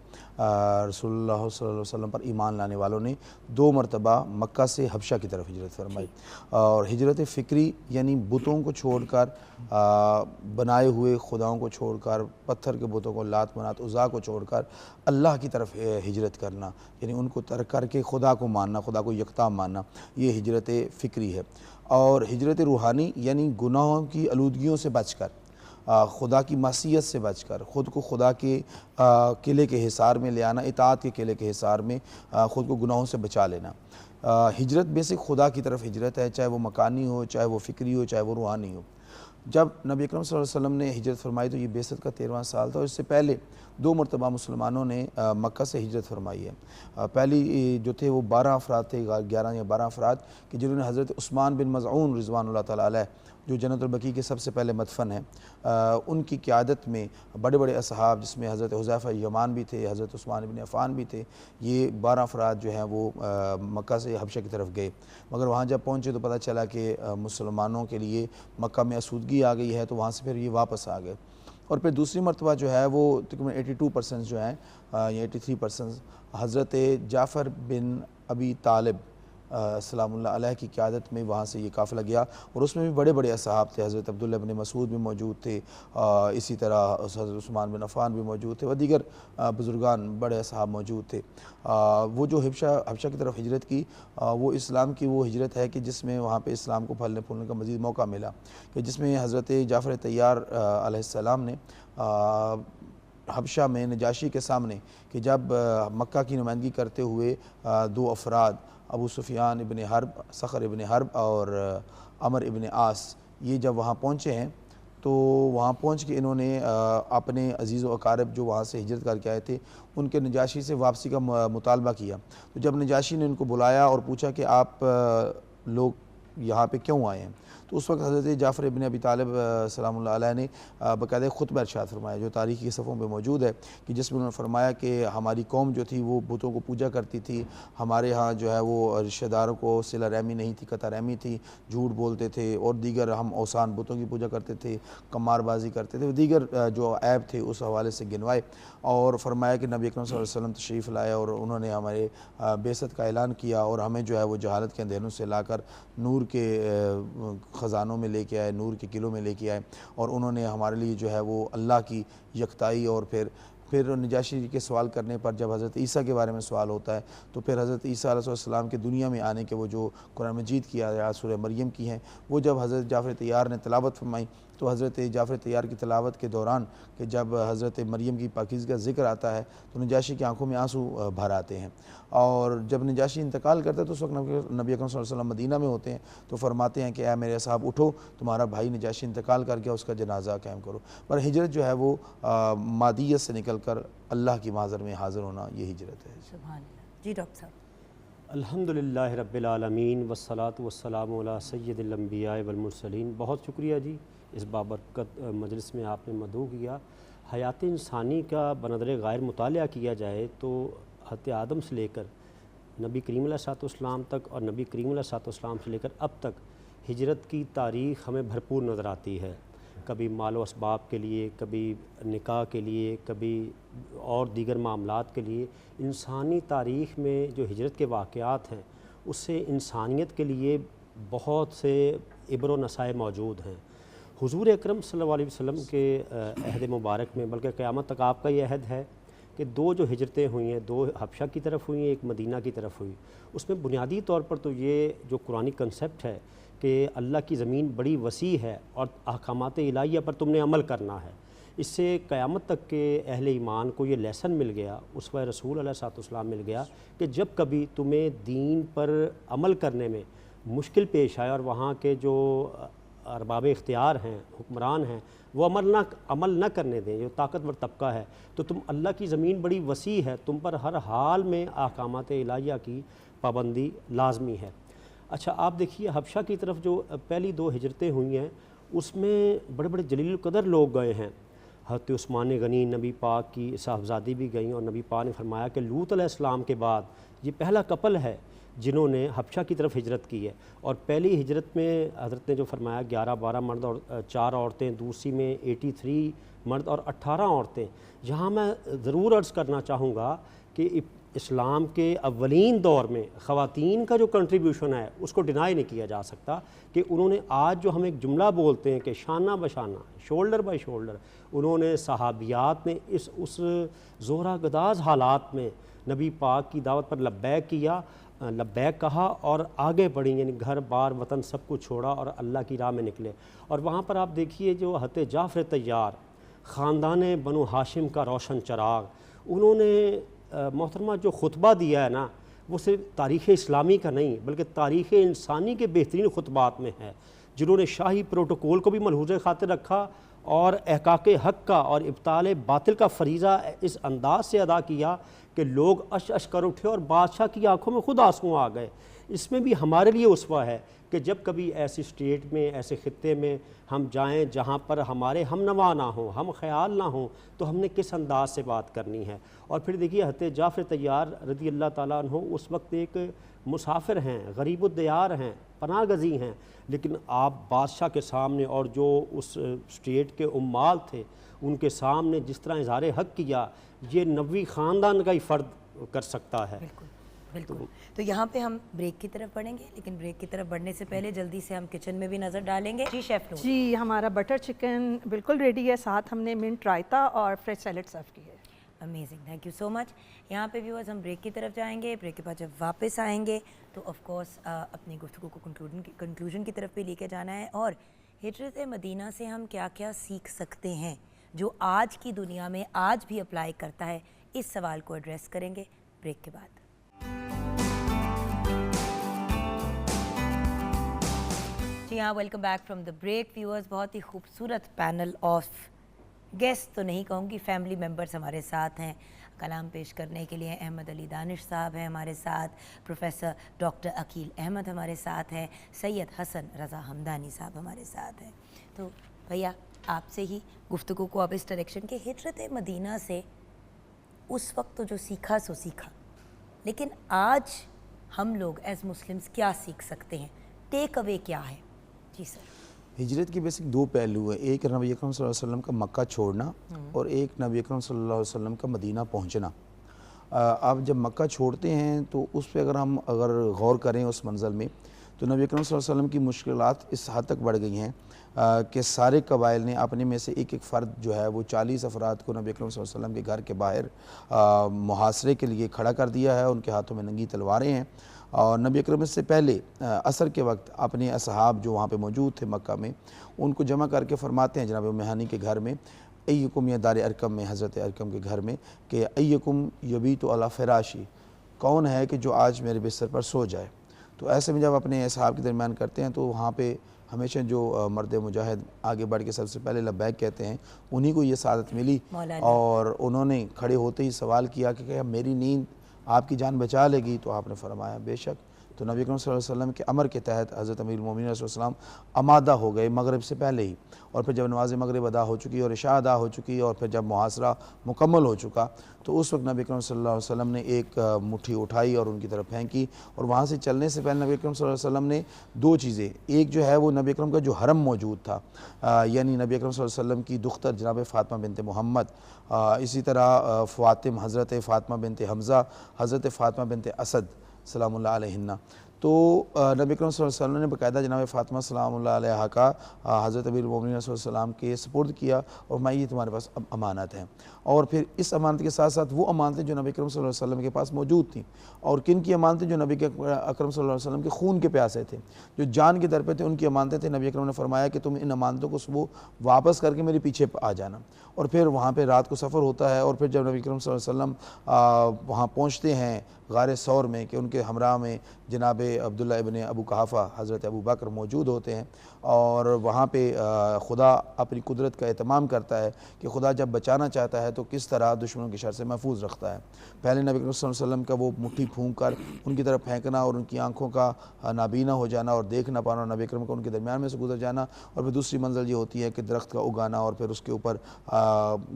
रसूलुल्लाह सल्लल्लाहु अलैहि वसल्लम पर ईमान लाने वालों ने 2 मरतबा मक्का से हबशा की तरफ हिजरत फरमाई। और हिजरत फ़िक्री यानी बुतों को छोड़कर, बनाए हुए खुदाओं को छोड़कर, पत्थर के बुतों को, लात मनात उज़ा को छोड़कर अल्लाह की तरफ हिजरत करना, यानी उनको तर्क करके खुदा को मानना, खुदा को यकता मानना, ये हिजरत फ़िक्री है। और हिजरत रूहानी यानी गुनाहों की आलूदगियों से बचकर, खुदा की मासियत से बचकर, ख़ुद को खुदा के किले के हिसार में ले आना, इताअत के किले के हिसार में ख़ुद को गुनाहों से बचा लेना। हिजरत बेसिक खुदा की तरफ हिजरत है, चाहे वो मकानी हो, चाहे वो फ़िक्री हो, चाहे वो रूहानी हो। जब नबी अकरम सल्लल्लाहु अलैहि वसल्लम ने हिजरत फरमाई तो ये बेसत का 13वां साल था, और इससे पहले 2 मरतबा मुसलमानों ने मक्का से हिजरत फरमाई है। पहली जो थे वो 12 अफराद थे, 11 या 12 अफराद कि जिन्होंने हज़रत उस्मान बिन मज़ऊन रिज़वानुल्लाह तआला अलैह, जो जन्नतुल बकी के सबसे पहले मदफन है, उनकी क़यादत में बड़े बड़े असहाब, जिसमें हज़रत हुज़ैफ़ा यमान भी थे, हज़रत उस्मान इब्न अफ़ान भी थे, ये 12 अफराद जो हैं वो मक्का से हबशा की तरफ गए। मगर वहाँ जब पहुँचे तो पता चला कि मुसलमानों के लिए मक्का में आसूदगी आ गई है, तो वहाँ से फिर ये वापस आ गए। और फिर दूसरी मरतबा जो है वो तकरीबन 82% जो हैं या 83% हज़रत जाफ़र बिन अबी तालिब सलामुल्लाह अलैह की क़यादत में वहाँ से ये काफ़िला गया और उसमें भी बड़े बड़े असहाब थे। हज़रत अब्दुल्लाह इब्न मसूद भी मौजूद थे, इसी तरह हज़रत उस्मान बिन अफ़्फ़ान भी मौजूद थे व दीगर बुज़ुर्गान बड़े असहाब मौजूद थे। वो जो हबशा की तरफ हिजरत की, वो इस्लाम की वो हिजरत है कि जिसमें वहाँ पे इस्लाम को फलने फूलने का मज़ीद मौका मिला, कि जिसमें हज़रत जाफ़र तैयार अलैहिस्सलाम ने हबशा में नजाशी के सामने कि जब मक्का की नुमाइंदगी करते हुए दो अफराद अबू सुफियान इब्न हर्ब, सखर इब्न हर्ब और अमर इब्न आस, ये जब वहाँ पहुँचे हैं तो वहाँ पहुँच के इन्होंने अपने अजीज़ व अकारब जो वहाँ से हिजरत करके आए थे उनके नजाशी से वापसी का मुतालबा किया। तो जब नजाशी ने उनको बुलाया और पूछा कि आप लोग यहाँ पे क्यों आए हैं, तो उस वक्त हज़रत जाफ़र इब्न अबी तालिब सलामुल्लाह अलैह ने बाकायदा खुतबा इरशाद फरमाया जो तारीख़ी सफ़ों पे मौजूद है, कि जिसमें उन्होंने फरमाया कि हमारी कौम जो थी वो बुतों को पूजा करती थी, हमारे यहाँ जो है वो रिश्तेदारों को सिला रहमी नहीं थी, कता रहमी थी, झूठ बोलते थे और दीगर हम औसान बुतों की पूजा करते थे, कमारबाजी करते थे, दीगर जो ऐब थे उस हवाले से गिनवाए और फरमाया कि नबी अकरम सल्लल्लाहु अलैहि वसल्लम तशरीफ़ लाए और उन्होंने हमारे बेसत का ऐलान किया और हमें जो है वो जहालत के अंधेरों से लाकर नूर के ख़ज़ानों में लेके आए, नूर के किलों में लेके आए और उन्होंने हमारे लिए जो है वो अल्लाह की यकताई और फिर नजाशी के सवाल करने पर जब हज़रत ईसा के बारे में सवाल होता है तो फिर हज़रत ईसा अलैहिस्सलाम के दुनिया में आने के वो जो कुरान मजीद की आयत सूरह मरियम की हैं, वो जब हज़रत जाफ़र तैयार ने तिलावत फरमाई तो हज़रत जाफ़र तैयार की तिलावत के दौरान कि जब हज़रत मरियम की पाकीज़गी का ज़िक्र आता है तो नजाशी की आंखों में आंसू भर आते हैं। और जब नजाशी इंतकाल करता है तो उस वक्त नबी अकरम सल्लल्लाहु अलैहि वसल्लम मदीना में होते हैं, तो फरमाते हैं कि ऐ मेरे साहब उठो, तुम्हारा भाई नजाशी इंतकाल कर गया, उसका जनाजा कायम करो। पर हिजरत जो है वो मादियत से निकल कर अल्लाह की माज़र में हाज़िर होना, ये हिजरत है। सुभान अल्लाह। जी डॉक्टर साहब। अल्हम्दुलिल्लाह रब्बिल आलमीन वस्सलातु वस्सलामु अला सय्यिदिल अंबिया वल मुरसलीन। बहुत शुक्रिया जी, इस बाबरकत मजलिस में आपने मदऊ किया। हयात इंसानी का बनदर गैर मुतालिया किया जाए तो हज़रत आदम से लेकर नबी करीम अलैहिस्सलाम तक और नबी करीम अलैहिस्सलाम से लेकर अब तक हिजरत की तारीख़ हमें भरपूर नज़र आती है। कभी मालो असबाब के लिए, कभी निकाह के लिए, कभी और दीगर मामलात के लिए। इंसानी तारीख़ में जो हिजरत के वाक़यात हैं उससे इंसानियत के लिए बहुत से इब्र व नसाए मौजूद हैं। हुज़ूर अकरम सल्लल्लाहु अलैहि वसल्लम के अहद मुबारक में, बल्कि क़यामत तक आपका ये अहद है कि दो जो हिजरतें हुई हैं, दो हबशा की तरफ हुई हैं, एक मदीना की तरफ हुई, उसमें बुनियादी तौर पर तो ये जो कुरानी कंसेप्ट है कि अल्लाह की ज़मीन बड़ी वसी है और अहकामात इलाहिया पर तुमने अमल करना है। इससे क़यामत तक के अहले ईमान को ये लेसन मिल गया, उसवा रसूल अलैहिस्सलाम मिल गया कि जब कभी तुम्हें दीन पर अमल करने में मुश्किल पेश आए और वहाँ के जो अरबाब इख्तियार हैं, हुक्मरान हैं, वो अमल न करने दें, जो ताकतवर तबका है, तो तुम अल्लाह की ज़मीन बड़ी वसी है, तुम पर हर हाल में अहकामात इलाहिया की पाबंदी लाजमी है। अच्छा, आप देखिए हबशा की तरफ जो पहली दो हिजरतें हुई हैं उसमें बड़े बड़े जलील कदर लोग गए हैं। हज़रत उस्मान गनी नबी पाक की साहबजादी भी गई और नबी पाक ने फरमाया कि लूत अलैहिस्सलाम के बाद ये पहला कपल है जिन्होंने हबशा की तरफ हिजरत की है। और पहली हिजरत में हज़रत ने जो फरमाया 11-12 मर्द और 4 औरतें, दूसरी में 83 मर्द और 18 औरतें। यहाँ मैं ज़रूर अर्ज़ करना चाहूँगा कि इस्लाम के अव्वलीन दौर में ख़वातीन का जो कंट्रीब्यूशन है उसको डिनाई नहीं किया जा सकता कि उन्होंने आज जो हम एक जुमला बोलते हैं कि शाना बशाना, शोल्डर बाय शोल्डर, उन्होंने सहाबियात ने उस ज़ोहरा गदाज हालात में नबी पाक की दावत पर लब्बैक किया, लब्बैक कहा और आगे बढ़ी, यानी घर बार वतन सब कुछ छोड़ा और अल्लाह की राह में निकले। और वहाँ पर आप देखिए जो हज़रत जाफ़र तैयार, ख़ानदान बनु हाशिम का रोशन चिराग, उन्होंने मोहतरमा जो खुतबा दिया है ना, वो सिर्फ तारीख़ इस्लामी का नहीं बल्कि तारीख़ इंसानी के बेहतरीन खुतबात में है, जिन्होंने शाही प्रोटोकॉल को भी मलहूज़ खातिर रखा और एहकाक हक़ का और इब्ताल बातिल का फरीज़ा इस अंदाज से अदा किया कि लोग अश कर उठे और बादशाह की आंखों में खुद आंसू आ गए। इसमें भी हमारे लिए उसवा है कि जब कभी ऐसी स्टेट में, ऐसे ख़ित्ते में हम जाएं जहां पर हमारे हमनवा ना हो, हम ख्याल ना हो, तो हमने किस अंदाज से बात करनी है। और फिर देखिए हज़रत जाफ़र तैयार रज़ी अल्लाह ताला अन्हु उस वक्त एक मुसाफिर हैं, गरीबुद्दयार हैं, पनाह गज़ी हैं, लेकिन आप बादशाह के सामने और जो उस स्टेट के उम्माल थे उनके सामने जिस तरह इज़हार हक़ किया, ये नबी ख़ानदान का ही फ़र्द कर सकता है। बिल्कुल। तो यहाँ पे हम ब्रेक की तरफ बढ़ेंगे, लेकिन ब्रेक की तरफ बढ़ने से पहले जल्दी से हम किचन में भी नज़र डालेंगे। जी शेफ नूर। जी, हमारा बटर चिकन बिल्कुल रेडी है, साथ हमने मिंट रायता और फ्रेश सैलेड सर्व की है। Amazing, thank you so much. यहाँ पे व्यूअर्स हम ब्रेक की तरफ जाएंगे। ब्रेक के बाद जब वापस आएंगे तो ऑफ कोर्स अपनी गुफ्तगू को कंक्लूजन की तरफ भी लेके जाना है, और हिजरत मदीना से हम क्या क्या सीख सकते हैं जो आज की दुनिया में आज भी अप्लाई करता है, इस सवाल को एड्रेस करेंगे ब्रेक के बाद। जी हाँ, welcome back from the break viewers. बहुत ही खूबसूरत पैनल ऑफ गेस्ट तो नहीं कहूँगी, फैमिली मेम्बर्स हमारे साथ हैं। कलाम पेश करने के लिए अहमद अली दानिश साहब हैं हमारे साथ, प्रोफेसर डॉक्टर अकील अहमद हमारे साथ हैं, सैयद हसन रज़ा हमदानी साहब हमारे साथ हैं। तो भैया आपसे ही गुफ्तगू को अब इस डायरेक्शन के, हिजरत मदीना से उस वक्त तो जो सीखा सो सीखा, लेकिन आज हम लोग एज मुस्लिम्स क्या सीख सकते हैं, टेक अवे क्या है? जी सर। हिजरत के बेसिक दो पहलू हैं, एक नबी अकरम सल्लल्लाहु अलैहि वसल्लम का मक्का छोड़ना और एक नबी अकरम सल्लल्लाहु अलैहि वसल्लम का मदीना पहुंचना। आप जब मक्का छोड़ते हैं तो उस पर अगर गौर करें उस मंज़ल में, तो नबी अकरम सल्लल्लाहु अलैहि वसल्लम की मुश्किलात इस हद तक बढ़ गई हैं कि सारे कबाइल ने अपने में से एक एक फ़र्द जो है वो 40 अफराद को नबी अकरम सल्लल्लाहु अलैहि वसल्लम के घर के बाहर मुहासरे के लिए खड़ा कर दिया है। उनके हाथों में नंगी तलवारें हैं, और नबी अकरम से पहले असर के वक्त अपने असहाब जो वहाँ पे मौजूद थे मक्का में, उनको जमा करके फरमाते हैं जनाब मेहानी के घर में, अय्युकुम या दार अरकम में, हज़रत अरकम के घर में, कि अय्युकुम यबीतु अला फ़िराशी, कौन है कि जो आज मेरे बिस्तर पर सो जाए। तो ऐसे में जब अपने असहाब के दरमियान करते हैं तो वहाँ पे हमेशा जो मर्द मुजाहिद आगे बढ़ के सबसे पहले लब्बैक कहते हैं, उन्हीं को ये सादत मिली, और उन्होंने खड़े होते ही सवाल किया कि क्या मेरी नींद आपकी जान बचा लेगी? तो आपने फरमाया बेशक। तो नबी अकरम सल्लल्लाहु अलैहि वसल्लम के अमर के तहत हज़रत अमीरुल मोमिनीन अलैहिस्सलाम आमादा हो गए मगरिब से पहले ही, और फिर जब नमाज मगरिब अदा हो चुकी और इशा अदा हो चुकी और फिर जब मुहासरा मुकम्मल हो चुका, तो उस वक्त नबी अकरम सल्लल्लाहु अलैहि वसल्लम ने एक मुट्ठी उठाई और उनकी तरफ फेंकी, और वहाँ से चलने से पहले नबी अकरम सल्लल्लाहु अलैहि वसल्लम ने दो चीज़ें, एक जो है वो नबी अकरम का जो हरम मौजूद था, यानी नबी अकरम सल्लल्लाहु अलैहि वसल्लम की दुख्तर जनाब फ़ातिमा बिनते मोहम्मद, इसी तरह फ़ातिम हज़रत फ़ातिमा बिनते हम्ज़ा, हज़रत फ़ातिमा बिनते असद सलामुल्लाह अलैहिन्ना, तो नबी अकरम सल्लल्लाहु अलैहि वसल्लम ने बाकायदा जनाब फ़ातिमा सलामुल्लाह अलैहा का हज़रत अमीरुल मोमिनीन सल्लल्लाहु के सुपुर्द किया, और मैं ये तुम्हारे पास अब अमानत है। और फिर इस अमानत के साथ साथ वो अमानतें जो नबी अकरम सल्लल्लाहु अलैहि वसल्लम के पास मौजूद थी, और किन की अमानतें, जो नबी अकरम सल्लल्लाहु अलैहि वसल्लम के खून के प्यासे थे, जो जान के दर पे थे, उनकी अमानतें थे। नबी अकरम ने फरमाया कि तुम इन अमानतों को सुबह वापस करके मेरे पीछे आ जाना। और फिर वहाँ पर रात को सफ़र होता है, और फिर जब नबी अकरम सल्लल्लाहु अलैहि वसल्लम वहाँ पहुँचते हैं गार सौर में, कि उनके हमरा में जनाब अब्दुल्ला इब्न अबू कहाफ़ा हज़रत अबू बकर मौजूद होते हैं, और वहाँ पे खुदा अपनी कुदरत का एहतमाम करता है कि खुदा जब बचाना चाहता है तो किस तरह दुश्मनों की शर से महफूज रखता है। पहले नबी अकरम सल्लल्लाहु अलैहि वसल्लम का वो मुट्ठी फूंक कर उनकी तरफ फेंकना, और उनकी आँखों का नाबीना हो जाना और देख ना पाना, नबी अकरम का उनके दरमियान में से गुजर जाना, और फिर दूसरी मंजिल ये होती है कि दरख्त का उगाना, और फिर उसके ऊपर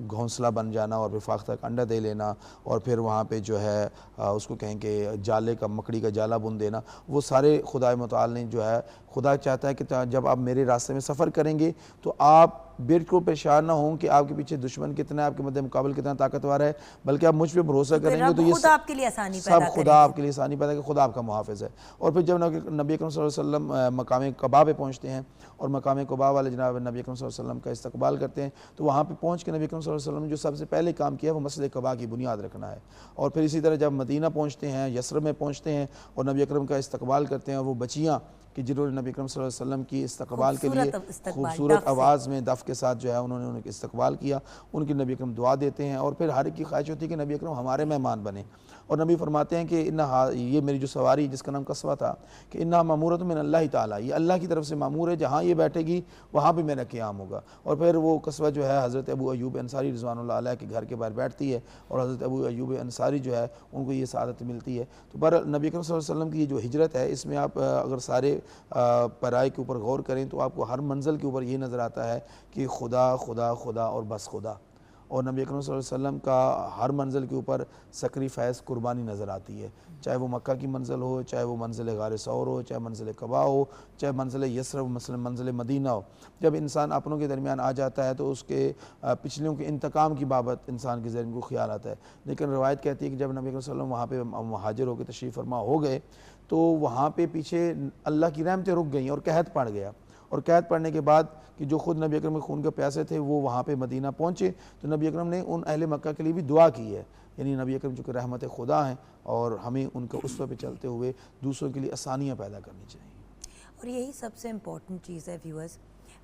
घोंसला बन जाना, और फिर फाख्ता का अंडा दे लेना, और फिर वहाँ पर जो है उसको कहेंगे जाले का, मकड़ी का जाला बुन देना। वो सारे खुदा मुताल ने जो है, खुदा चाहता है कि जब आप मेरे रास्ते में सफ़र करेंगे तो आप बिल्कुल परेशान ना हों कि आपके पीछे दुश्मन कितना है, आपके मध्य मुकाबल कितना ताकतवर है, बल्कि आप मुझ पे भरोसा करेंगे तो ये खुद आपके लिए आसानी सब खुदा आपके लिए आसानी पैदा, कि खुदा आपका मुहाफ़िज़ है। और फिर जब नबी अकरम सल्लल्लाहु अलैहि वसल्लम मकाम क़बा पे पहुँचते हैं, और मकाम क़बा वाले जनाब नबी अकरम सल्लल्लाहु अलैहि वसल्लम का इस्तकबाल करते हैं, तो वहाँ पर पहुँच के नबी अकरम सल्लल्लाहु अलैहि वसल्लम ने जो सबसे पहले काम किया वो मस्जिद क़बा की बुनियाद रखना है। और फिर इसी तरह जब मदीना पहुँचते हैं, यसरब में पहुँचते हैं, और नबी अकरम का इस्तकबाल करते हैं, वो बच्चियाँ कि जिन्होंने नबी अकरम सल्लल्लाहु अलैहि वसल्लम की इस्तकबाल के लिए खूबसूरत आवाज़ में दफ़ के साथ जो है उन्होंने उनका इस्तकबाल किया, उनकी नबी अकरम दुआ देते हैं, और फिर हर एक की ख्वाहिश होती है कि नबी अकरम हमारे मेहमान बने। और नबी फरमाते हैं कि ये मेरी जो सवारी जिसका नाम कस्वा था, कि इन्ना मामूरत मिन अल्लाह ताला, ये अल्लाह की तरफ से मामूर है, जहाँ ये बैठेगी वहाँ भी मेरा क़याम होगा। और फिर वो कस्वा जो है हज़रत अबू अय्यूब अंसारी रिज़वानुल्लाह अलैह के घर के बाहर बैठती है, और हज़रत अबू अय्यूब अंसारी जो है उनको ये सादत मिलती है। तो पर नबी अकरम सल्लल्लाहु अलैहि वसल्लम की जो हिजरत है, इसमें आप अगर सारे पराए के ऊपर गौर करें तो आपको हर मंजिल के ऊपर ये नज़र आता है कि खुदा खुदा खुदा और बस खुदा। और नबी अकरम सल्लल्लाहु अलैहि वसल्लम का हर मंजिल के ऊपर सैक्रिफाइस कुर्बानी नज़र आती है, चाहे वो मक्का की मंजिल हो, चाहे वो मंजिल गार सौर हो, चाहे मंजिल कबा हो, चाहे मंजिल यसरब मंजिल मदीना हो। जब इंसान अपनों के दरमियान आ जाता है तो उसके पिछलियों के इंतकाम की बाबत इंसान के ज़हन को ख्याल आता है। लेकिन रवायत कहती है कि जब नबी अकरम सल्लल्लाहु अलैहि वसल्लम वहाँ पे हाजिर होकर तशरीफ़ फरमा हो गए तो वहाँ पे पीछे अल्लाह की रहमतें रुक गई और कहत पड़ गया, और कहत पड़ने के बाद कि जो खुद नबी अकरम के खून के प्यासे थे वो वहाँ पे मदीना पहुँचे, तो नबी अकरम ने उन अहले मक्का के लिए भी दुआ की है। यानी नबी अकरम जो कि रहमत खुदा हैं और हमें उनके उसवे पे चलते हुए दूसरों के लिए आसानियाँ पैदा करनी चाहिए। और यही सबसे इम्पॉर्टेंट चीज़ है व्यूअर्स,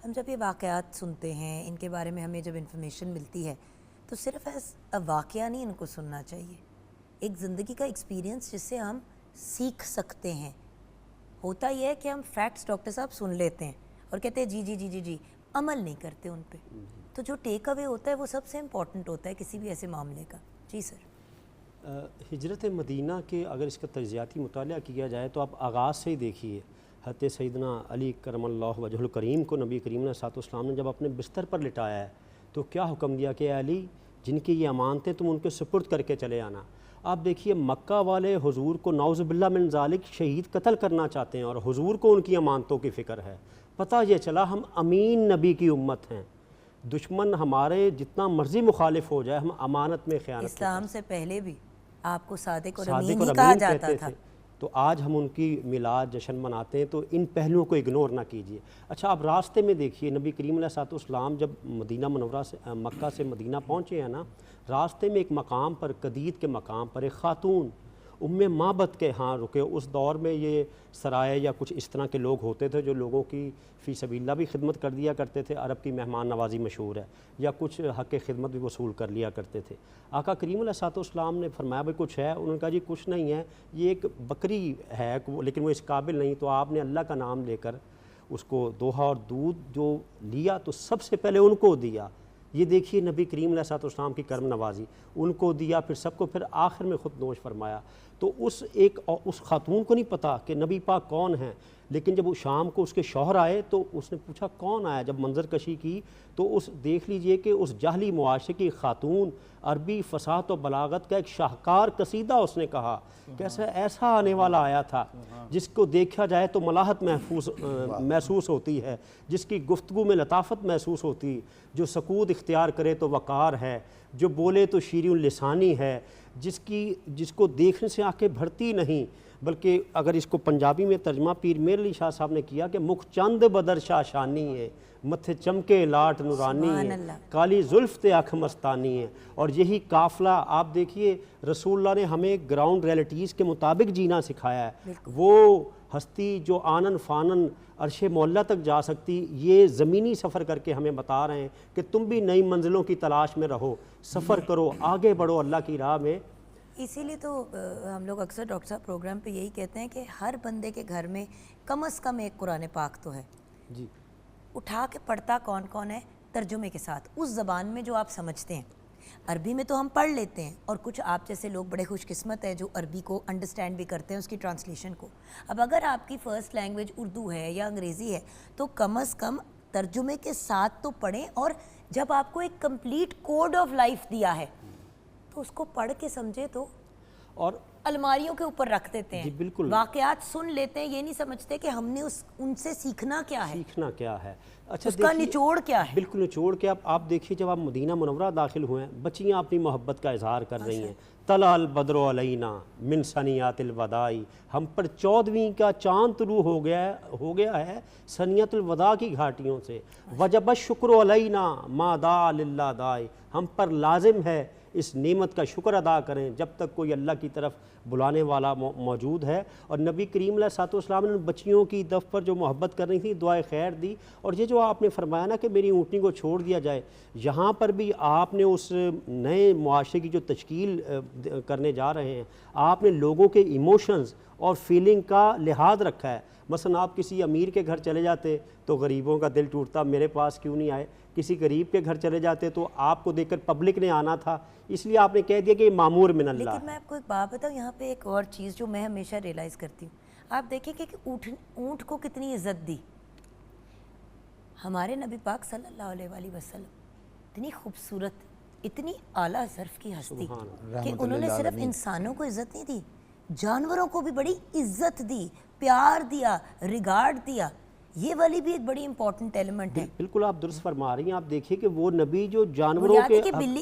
हम जब ये वाक़यात सुनते हैं, इनके बारे में हमें जब इन्फॉर्मेशन मिलती है तो सिर्फ एज अ वाक़या नहीं इनको सुनना चाहिए, एक ज़िंदगी का एक्सपीरियंस जिससे हम सीख सकते हैं। होता यह है कि हम फैक्ट्स डॉक्टर साहब सुन लेते हैं और कहते हैं जी जी जी जी जी, अमल नहीं करते उन पे। तो जो टेक अवे होता है वो सबसे इम्पॉर्टेंट होता है किसी भी ऐसे मामले का। जी सर। हिजरत मदीना के अगर इसका तज्ज़ियाती मुताला किया जाए तो आप आगाज़ से ही देखिए, हज़रत सैयदना अली करमल्लाहु वजहुल करीम को नबी करीम अलैहिस्सलाम ने जब अपने बिस्तर पर लिटाया है तो क्या हुक्म दिया कि अली जिनकी ये अमानतें तुम उनके सुपुर्द करके चले आना। आप देखिए मक्का वाले हुजूर को नाउज़ुबिल्लाह मिन ज़ालिक शहीद कत्ल करना चाहते हैं और हुजूर को उनकी अमानतों की फ़िक्र है। पता ये चला हम अमीन नबी की उम्मत हैं, दुश्मन हमारे जितना मर्जी मुखालिफ हो जाए हम अमानत में ख़यानत। इस्लाम से पहले भी आपको सादिक और सादिक अमीन और ही कहा अमीन जाता कहते था। थे। तो आज हम उनकी मिलाद जश्न मनाते हैं, तो इन पहलुओं को इग्नोर ना कीजिए। अच्छा, आप रास्ते में देखिए नबी करीम अलैहिस्सलाम जब मदीना मुनव्वरा से मक्का से मदीना पहुँचे हैं ना, रास्ते में एक मकाम पर, कदीद के मकाम पर एक ख़ातून उम्मे माबद के यहाँ रुके। उस दौर में ये सराय या कुछ इस तरह के लोग होते थे जो लोगों की फ़ी सबील्लाह भी खिदमत कर दिया करते थे, अरब की मेहमान नवाजी मशहूर है, या कुछ हक़ खिदमत भी वसूल कर लिया करते थे। आका करीम अलैहिस्सलाम ने फरमाया भाई कुछ है? उन्होंने कहा जी कुछ नहीं है, ये एक बकरी है लेकिन वो इस काबिल नहीं। तो आपने अल्लाह का नाम लेकर उसको दोहा और दूध जो लिया तो सबसे पहले उनको दिया। ये देखिए नबी करीम अलैहिस्सलाम की कर्म नवाजी, उनको दिया, फिर सबको, फिर आखिर में ख़ुद नोश फरमाया। तो उस खातून को नहीं पता कि नबी पाक कौन है, लेकिन जब वो शाम को उसके शौहर आए तो उसने पूछा कौन आया। जब मंजर कशी की तो उस देख लीजिए कि उस जाहली मुआशरे की खातून अरबी फसाहत और बलागत का एक शाहकार कसीदा उसने कहा, कैसे ऐसा आने वाला आया था जिसको देखा जाए तो मलाहत महसूस होती है, जिसकी गुफ्तगू में लताफत महसूस होती, जो सकूत इख्तियार करे तो वक़ार है, जो बोले तो शीरीउल लिसानी है, जिसको देखने से आंखें भरती नहीं, बल्कि अगर इसको पंजाबी में तर्जमा पीर मेर अली शाह साहब ने किया कि मुख चंद बदर शाशानी है, मथे चमके लाट नूरानी है, काली जुल्फ ते आँख मस्तानी है। और यही काफ़िला आप देखिए रसूलुल्लाह ने हमें ग्राउंड रियलिटीज़ के मुताबिक जीना सिखाया है। वो हस्ती जो आनन फ़ानन अर्शे मौला तक जा सकती, ये ज़मीनी सफ़र करके हमें बता रहे हैं कि तुम भी नई मंजिलों की तलाश में रहो, सफ़र करो, आगे बढ़ो अल्लाह की राह में। इसीलिए तो हम लोग अक्सर डॉक्टर साहब प्रोग्राम पे यही कहते हैं कि हर बंदे के घर में कम से कम एक कुरान पाक तो है जी। उठा के पढ़ता कौन कौन है, तर्जुमे के साथ उस ज़बान में जो आप समझते हैं। अरबी में तो हम पढ़ लेते हैं और कुछ आप जैसे लोग बड़े खुशकिस्मत है जो अरबी को अंडरस्टैंड भी करते हैं, उसकी ट्रांसलेशन को। अब अगर आपकी फ़र्स्ट लैंग्वेज उर्दू है या अंग्रेज़ी है तो कम से कम तर्जुमे के साथ तो पढ़ें, और जब आपको एक कंप्लीट कोड ऑफ लाइफ दिया है तो उसको पढ़ के समझे। तो और अलमारियों के ऊपर रख देते हैं, जी बिल्कुल, वाकयात सुन लेते हैं, ये नहीं समझते कि हमने उनसे सीखना क्या है, अच्छा उसका निचोड़ क्या है। बिल्कुल निचोड़ के आप देखिए जब आप मदीना मुनव्वरा दाखिल हुए हैं, बच्चियाँ अपनी मोहब्बत का इजहार कर रही हैं। तलाल बदरो अलैना मिन सनियातिल वदाई, हम पर 14वीं का चांद तुलू हो गया है सनियतुल वदा की घाटियों से। वजब शुक्र अलैना मादा लिल्ला दाई, हम पर लाजिम है इस नेमत का शुक्र अदा करें जब तक कोई अल्लाह की तरफ बुलाने वाला मौजूद है। और नबी करीम अलैहिस्सलाम ने बच्चियों की दफ पर जो मोहब्बत कर रही थी दुआए खैर दी। और ये जो आपने फरमाया ना कि मेरी ऊँटनी को छोड़ दिया जाए, यहाँ पर भी आपने उस नए मुआशरे की जो तश्कील करने जा रहे हैं, आपने लोगों के इमोशंस और फीलिंग का लिहाज रखा है। मसलन आप किसी अमीर के घर चले जाते तो गरीबों का दिल टूटता, मेरे पास क्यों नहीं आए। किसी गरीब के घर चले जाते तो आपको देखकर पब्लिक ने आना था, इसलिए आपने कह दिया कि मामूर मिन अल्लाह। लेकिन मैं आपको एक बात बताऊँ, यहाँ पे एक और चीज़ जो मैं हमेशा रियलाइज़ करती हूँ, आप देखिए कि ऊँट को कितनी इज्जत दी हमारे नबी पाक सल्लल्लाहु अलैहि वसल्लम। इतनी खूबसूरत इतनी आला ज़र्फ़ की हस्ती सुभान कि रहमतुल उन्होंने लिल सिर्फ आलमीन। इंसानों को इज़्ज़त नहीं दी, जानवरों को भी बड़ी इज़्ज़त दी, प्यार दिया, रिगार्ड दिया। ये वाली भी एक बड़ी इंपॉर्टेंट एलिमेंट है। बिल्कुल आप दुरुस्त फरमा रही हैं। आप देखिए कि वो नबी जो जानवरों बुनियाद के है कि बिल्ली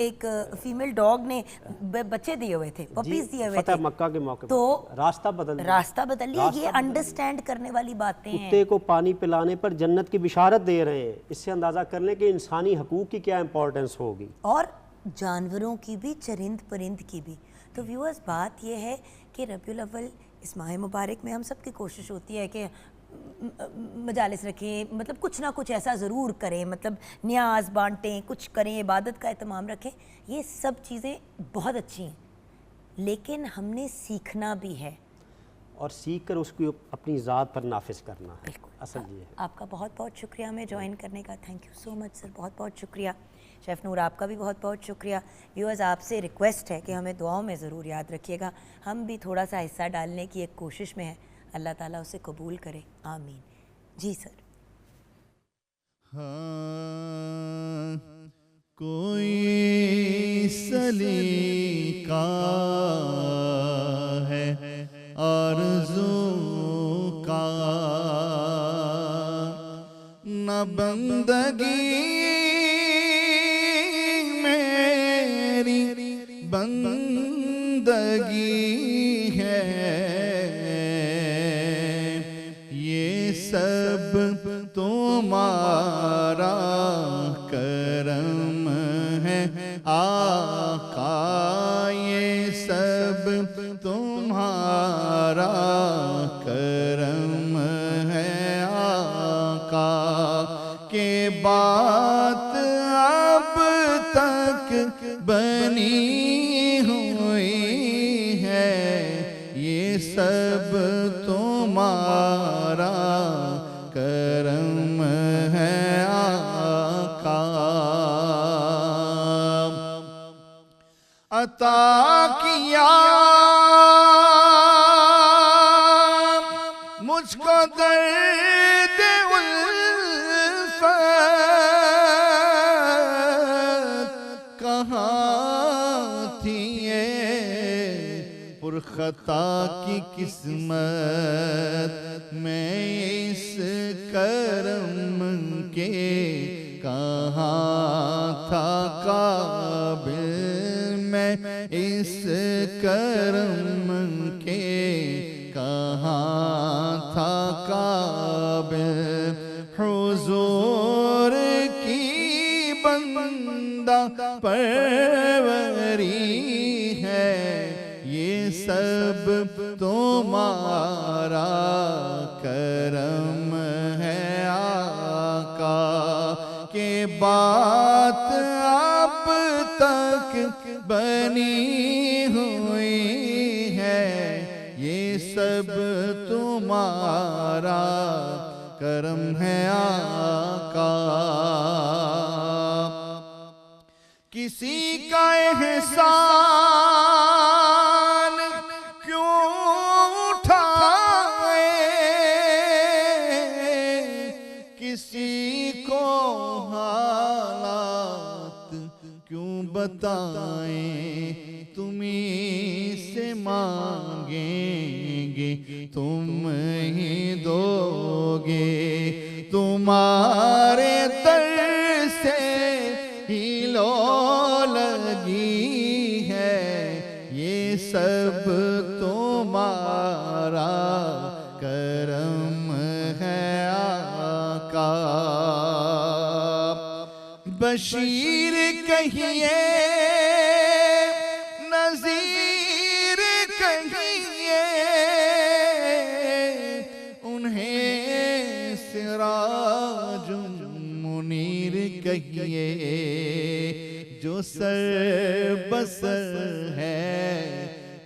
एक फीमेल डॉग ने बच्चे दिए हुए थे, पपीज दिए हुए फतह थे, मक्का के मौके तो पर रास्ता बदल दिया। रास्ता बदल लिया। ये अंडरस्टैंड करने वाली बातें हैं। कुत्ते को पानी पिलाने पर जन्नत की बिशारत दे रहे हैं। इससे अंदाज़ा कर लें कि इंसानी हकूक़ की क्या इंपॉर्टेंस होगी, और जानवरों की भी, चरिंद परिंद की भी। तो व्यूअर्स, बात यह है कि रबीउल अव्वल इस माह मुबारक में हम सब की कोशिश होती है कि मजालिस रखें, मतलब कुछ ना कुछ ऐसा ज़रूर करें, मतलब न्याज बांटें, कुछ करें, इबादत का एहतमाम रखें। ये सब चीज़ें बहुत अच्छी हैं, लेकिन हमने सीखना भी है। और सीख कर उसको अपनी ज़ात पर नाफिज करना है। बिल्कुल। असल ये है। आपका बहुत बहुत शुक्रिया हमें ज्वाइन करने का। Thank you so much sir, बहुत बहुत शुक्रिया। शेफ़ नूर, आपका भी बहुत बहुत शुक्रिया। व्यूअर्स, आपसे रिक्वेस्ट है कि हमें दुआओं में ज़रूर याद रखिएगा। हम भी थोड़ा सा हिस्सा डालने की एक कोशिश में है। अल्लाह ताला उसे कबूल करे, आमीन। जी सर। हाँ, कोई सलीका है आरज़ू का, न बंदगी मेरी बंदगी है, ये सब तुम्हारा करम है आका, ये सब तुम्हारा करम है आका, के बात अब तक बनी हुई है, ये सब तुम्हारा करम है आका। अता किया मुझको दर्द उल्फत, कहाँ थी ये पुरखता की किस्मत, मैं इस करम के कहाँ था काबिल, मैं इस करम के कहाँ था काबिल, हुजूर की बंदा परवरी है, ये सब तुम्हारा करम है आका, के बात अब तक बनी हुई है, ये सब तुम्हारा करम है आका। किसी का एहसान क्यों उठाए, किसी को हालात क्यों बताएं, तुम्हीं से मांगेंगे तुम ही दोगे, तुम्हारे दर से ही लो लगी है, ये सब तुम्हारा करम है आका। बशीर कहिए नज़ीर कहिए, उन्हें सिराज मुनीर कहिए, जो सर बसर है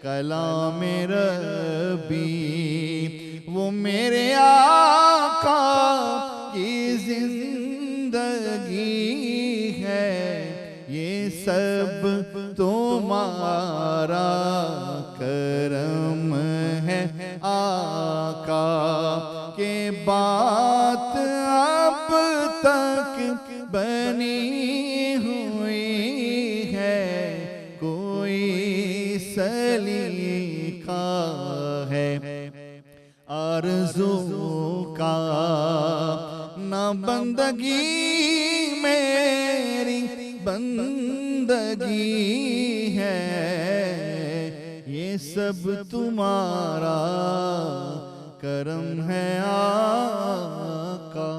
कलाम रबी, वो मेरे आका की जिंदगी है, ये सब तुम्हारा करम है आका, के बात अब तक बनी हुई सलीका है आरज़ू का, ना बंदगी मेरी बंदगी है, ये सब तुम्हारा करम है आका।